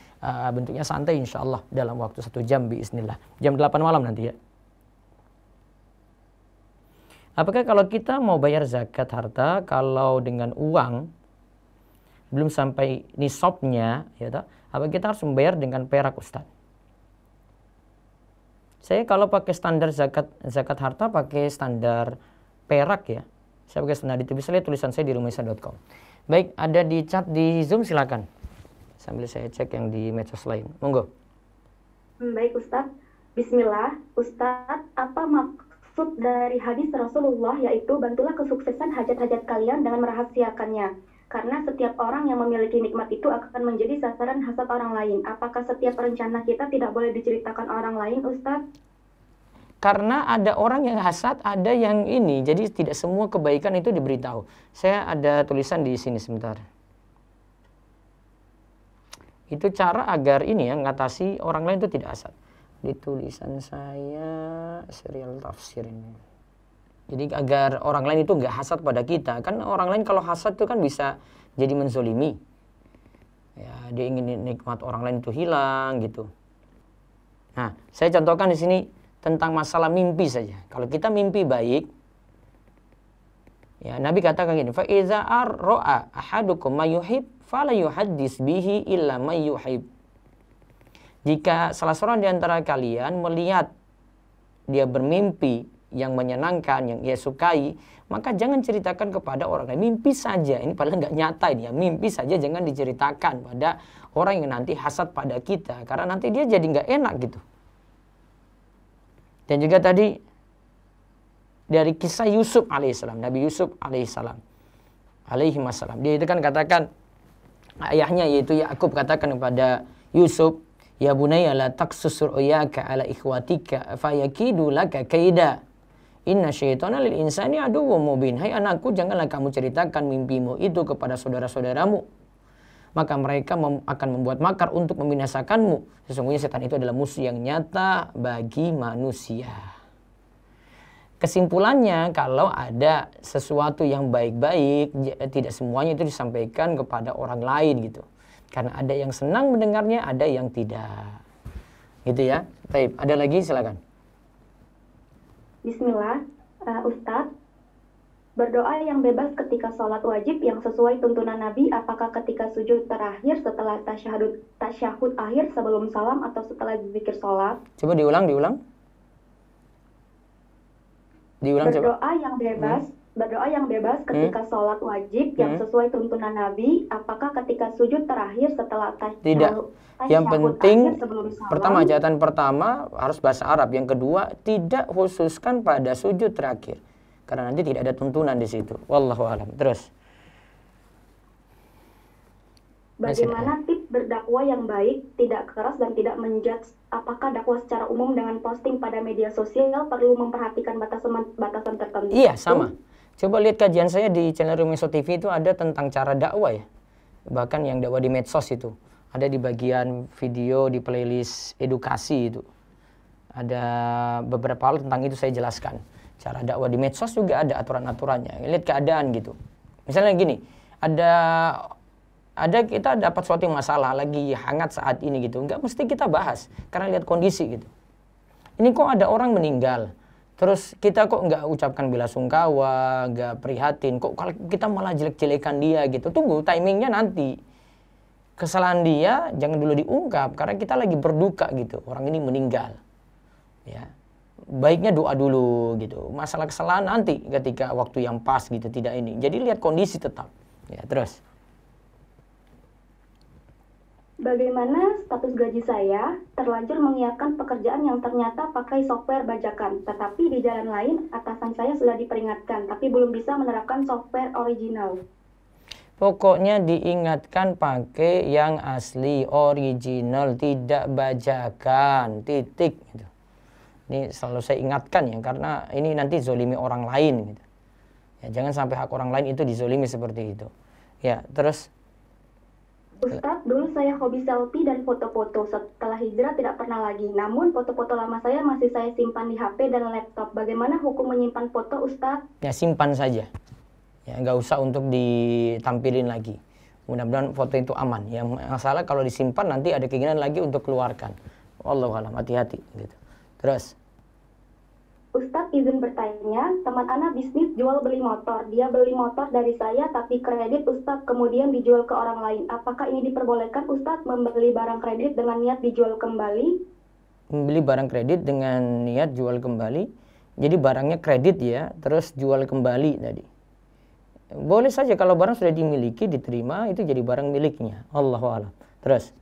bentuknya santai insya Allah dalam waktu 1 jam biiznillah. Jam 8 malam nanti ya. Apakah kalau kita mau bayar zakat harta kalau dengan uang belum sampai nisabnya, ya toh, apa kita harus membayar dengan perak Ustaz? Saya kalau pakai standar zakat harta pakai standar perak ya. Saya pakai standar itu, bisa lihat tulisan saya di rumahisa.com. Baik, ada di chat di Zoom silakan. Sambil saya cek yang di medsos lain. Monggo. Baik Ustaz. Bismillah. Ustaz, apa maksud dari hadis Rasulullah yaitu bantulah kesuksesan hajat-hajat kalian dengan merahasiakannya? Karena setiap orang yang memiliki nikmat itu akan menjadi sasaran hasad orang lain. Apakah setiap rencana kita tidak boleh diceritakan orang lain, Ustaz? Karena ada orang yang hasad, ada yang ini. Jadi tidak semua kebaikan itu diberitahu. Saya ada tulisan di sini sebentar. Itu cara agar ini ya, mengatasi orang lain itu tidak hasad. Di tulisan saya, serial tafsir ini. Jadi agar orang lain itu nggak hasad pada kita. Kan orang lain kalau hasad itu kan bisa jadi menzolimi. Ya, dia ingin nikmat orang lain itu hilang gitu. Nah, saya contohkan di sini tentang masalah mimpi saja. Kalau kita mimpi baik, ya Nabi katakan gini, fa iza ra'a ahadukum ma yuhib fala yuhaddis bihi illa may yuhib. Jika salah seorang di antara kalian melihat dia bermimpi yang menyenangkan, yang ia sukai, maka jangan ceritakan kepada orang lain. Mimpi saja, ini padahal nggak nyata ini ya. Mimpi saja jangan diceritakan pada orang yang nanti hasad pada kita, karena nanti dia jadi nggak enak gitu. Dan juga tadi dari kisah Yusuf alaihissalam, Nabi Yusuf alaihissalam, dia itu kan katakan ayahnya yaitu Yakub katakan kepada Yusuf, ya bunayya la taqsus ru'yaka ala ikhwatika fayakidu laka kaida. Inna syaitana lil insani aduwwum mubin. Hai anakku, janganlah kamu ceritakan mimpimu itu kepada saudara-saudaramu. Maka mereka akan membuat makar untuk membinasakanmu. Sesungguhnya setan itu adalah musuh yang nyata bagi manusia. Kesimpulannya, kalau ada sesuatu yang baik-baik, tidak semuanya itu disampaikan kepada orang lain gitu. Karena ada yang senang mendengarnya, ada yang tidak. Gitu ya. Baik, ada lagi silakan. Bismillah, Ustadz, berdoa yang bebas ketika sholat wajib yang sesuai tuntunan Nabi, apakah ketika sujud terakhir setelah tasyahud akhir sebelum salam atau setelah zikir sholat? Coba diulang. Berdoa yang bebas ketika sholat wajib yang sesuai tuntunan Nabi, apakah ketika sujud terakhir setelah tidak. Yang penting pertama, catatan pertama harus bahasa Arab. Yang kedua, tidak khususkan pada sujud terakhir, karena nanti tidak ada tuntunan di situ. Wallahu a'lam. Terus. Bagaimana tips berdakwah yang baik, tidak keras dan tidak menjudge? Apakah dakwah secara umum dengan posting pada media sosial perlu memperhatikan batasan tertentu? Iya, sama. Coba lihat kajian saya di channel Rumahisa TV itu ada tentang cara dakwah ya. Bahkan yang dakwah di medsos itu. Ada di bagian video di playlist edukasi itu. Ada beberapa hal tentang itu saya jelaskan. Cara dakwah di medsos juga ada aturan-aturannya. Lihat keadaan gitu. Misalnya gini, ada kita dapat suatu masalah lagi hangat saat ini gitu. Enggak mesti kita bahas karena lihat kondisi gitu. Ini kok ada orang meninggal. Terus kita kok nggak ucapkan bela sungkawa, nggak prihatin. Kok kalau kita malah jelek-jelekan dia gitu. Tunggu timingnya nanti. Kesalahan dia jangan dulu diungkap karena kita lagi berduka gitu. Orang ini meninggal. Ya. Baiknya doa dulu gitu. Masalah kesalahan nanti ketika waktu yang pas gitu, tidak ini. Jadi lihat kondisi tetap. Ya, terus. Bagaimana status gaji saya terlanjur mengiyakan pekerjaan yang ternyata pakai software bajakan, tetapi di jalan lain atasan saya sudah diperingatkan, tapi belum bisa menerapkan software original. Pokoknya diingatkan pakai yang asli, original, tidak bajakan, titik gitu. Ini selalu saya ingatkan ya, karena ini nanti zolimi orang lain gitu. Ya, jangan sampai hak orang lain itu dizolimi seperti itu. Ya, terus. Ustadz, dulu saya hobi selfie dan foto-foto. Setelah hijrah tidak pernah lagi. Namun foto-foto lama saya masih saya simpan di HP dan laptop. Bagaimana hukum menyimpan foto, Ustadz? Ya, simpan saja. Ya, nggak usah untuk ditampilin lagi. Mudah-mudahan foto itu aman. Yang masalah kalau disimpan nanti ada keinginan lagi untuk keluarkan. Wallahualam, hati-hati gitu. Terus. Ustadz izin bertanya, teman anak bisnis jual beli motor. Dia beli motor dari saya tapi kredit Ustadz kemudian dijual ke orang lain. Apakah ini diperbolehkan Ustadz membeli barang kredit dengan niat dijual kembali? Membeli barang kredit dengan niat jual kembali. Jadi barangnya kredit ya, terus jual kembali tadi. Boleh saja kalau barang sudah dimiliki, diterima, itu jadi barang miliknya. Allahualam. Terus.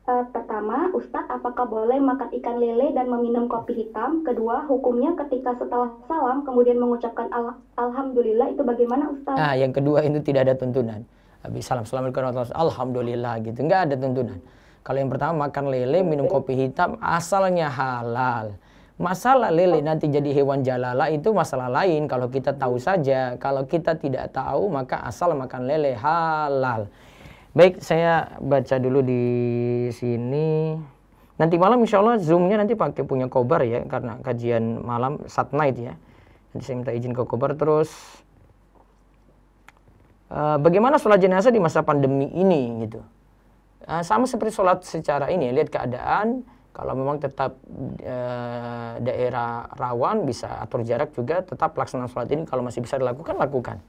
Pertama, Ustadz, apakah boleh makan ikan lele dan meminum kopi hitam? Kedua, hukumnya ketika setelah salam kemudian mengucapkan Alhamdulillah, itu bagaimana Ustadz? Yang kedua itu tidak ada tuntunan. Habis salam, Assalamualaikum warahmatullahi wabarakatuh, Alhamdulillah gitu, nggak ada tuntunan. Kalau yang pertama makan lele, minum kopi hitam, asalnya halal. Masalah lele nanti jadi hewan jalala itu masalah lain. Kalau kita tahu saja, kalau kita tidak tahu maka asal makan lele halal. Baik, saya baca dulu di sini. Nanti malam insya Allah Zoom-nya nanti pakai punya Kobar ya, karena kajian malam Sat Night ya. Nanti saya minta izin ke Kobar. Terus bagaimana sholat jenazah di masa pandemi ini gitu? Sama seperti sholat secara ini, lihat keadaan. Kalau memang tetap daerah rawan bisa atur jarak juga, tetap pelaksanaan sholat ini kalau masih bisa dilakukan, lakukan.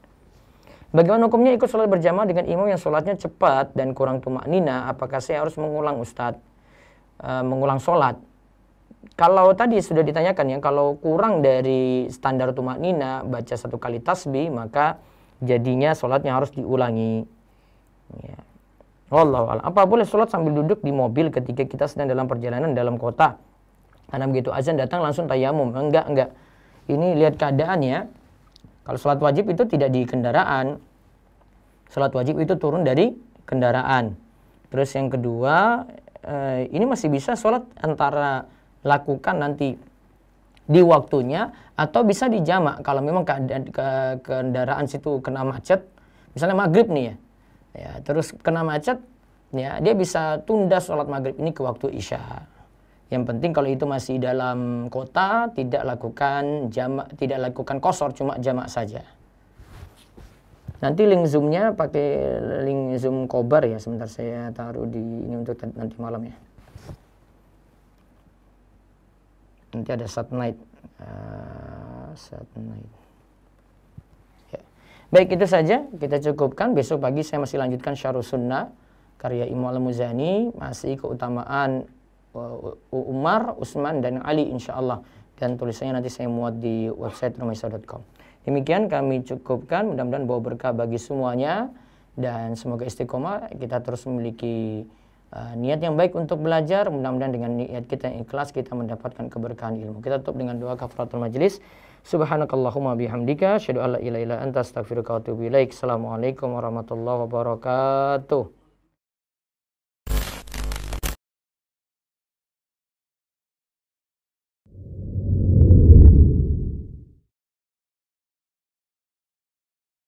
Bagaimana hukumnya ikut sholat berjamaah dengan imam yang sholatnya cepat dan kurang tumaknina? Apakah saya harus mengulang Ustadz? Mengulang sholat? Kalau tadi sudah ditanyakan ya, kalau kurang dari standar tumaknina, baca 1 kali tasbih, maka jadinya sholatnya harus diulangi. Ya. Wallahualam. Apa boleh sholat sambil duduk di mobil ketika kita sedang dalam perjalanan dalam kota? Karena begitu azan datang langsung tayamum. Enggak. Ini lihat keadaannya. Kalau sholat wajib itu tidak di kendaraan. Sholat wajib itu turun dari kendaraan. Terus yang kedua, ini masih bisa sholat antara lakukan nanti di waktunya atau bisa dijamak. Kalau memang kendaraan situ kena macet, misalnya maghrib nih ya, terus kena macet, ya dia bisa tunda sholat maghrib ini ke waktu isya. Yang penting kalau itu masih dalam kota, tidak lakukan jamak, tidak lakukan qashar, cuma jamak saja. Nanti link Zoom-nya pakai link Zoom Kobar ya, sebentar saya taruh di ini untuk nanti malam ya. Nanti ada Sat Night. Sat Night. Ya. Baik, itu saja kita cukupkan. Besok pagi saya masih lanjutkan Syarh Sunnah karya Imam Al-Muzani, masih keutamaan Umar, Utsman dan Ali insyaallah, dan tulisannya nanti saya muat di website rumaisa.com. Demikian kami cukupkan, mudah-mudahan bawa berkah bagi semuanya dan semoga istiqomah, kita terus memiliki niat yang baik untuk belajar. Mudah-mudahan dengan niat kita yang ikhlas kita mendapatkan keberkahan ilmu. Kita tutup dengan doa kafaratul majelis. Subhanakallahumma bihamdika asyhadu an la ilaha illa anta astaghfiruka wa atubu ilaik. Assalamualaikum warahmatullahi wabarakatuh.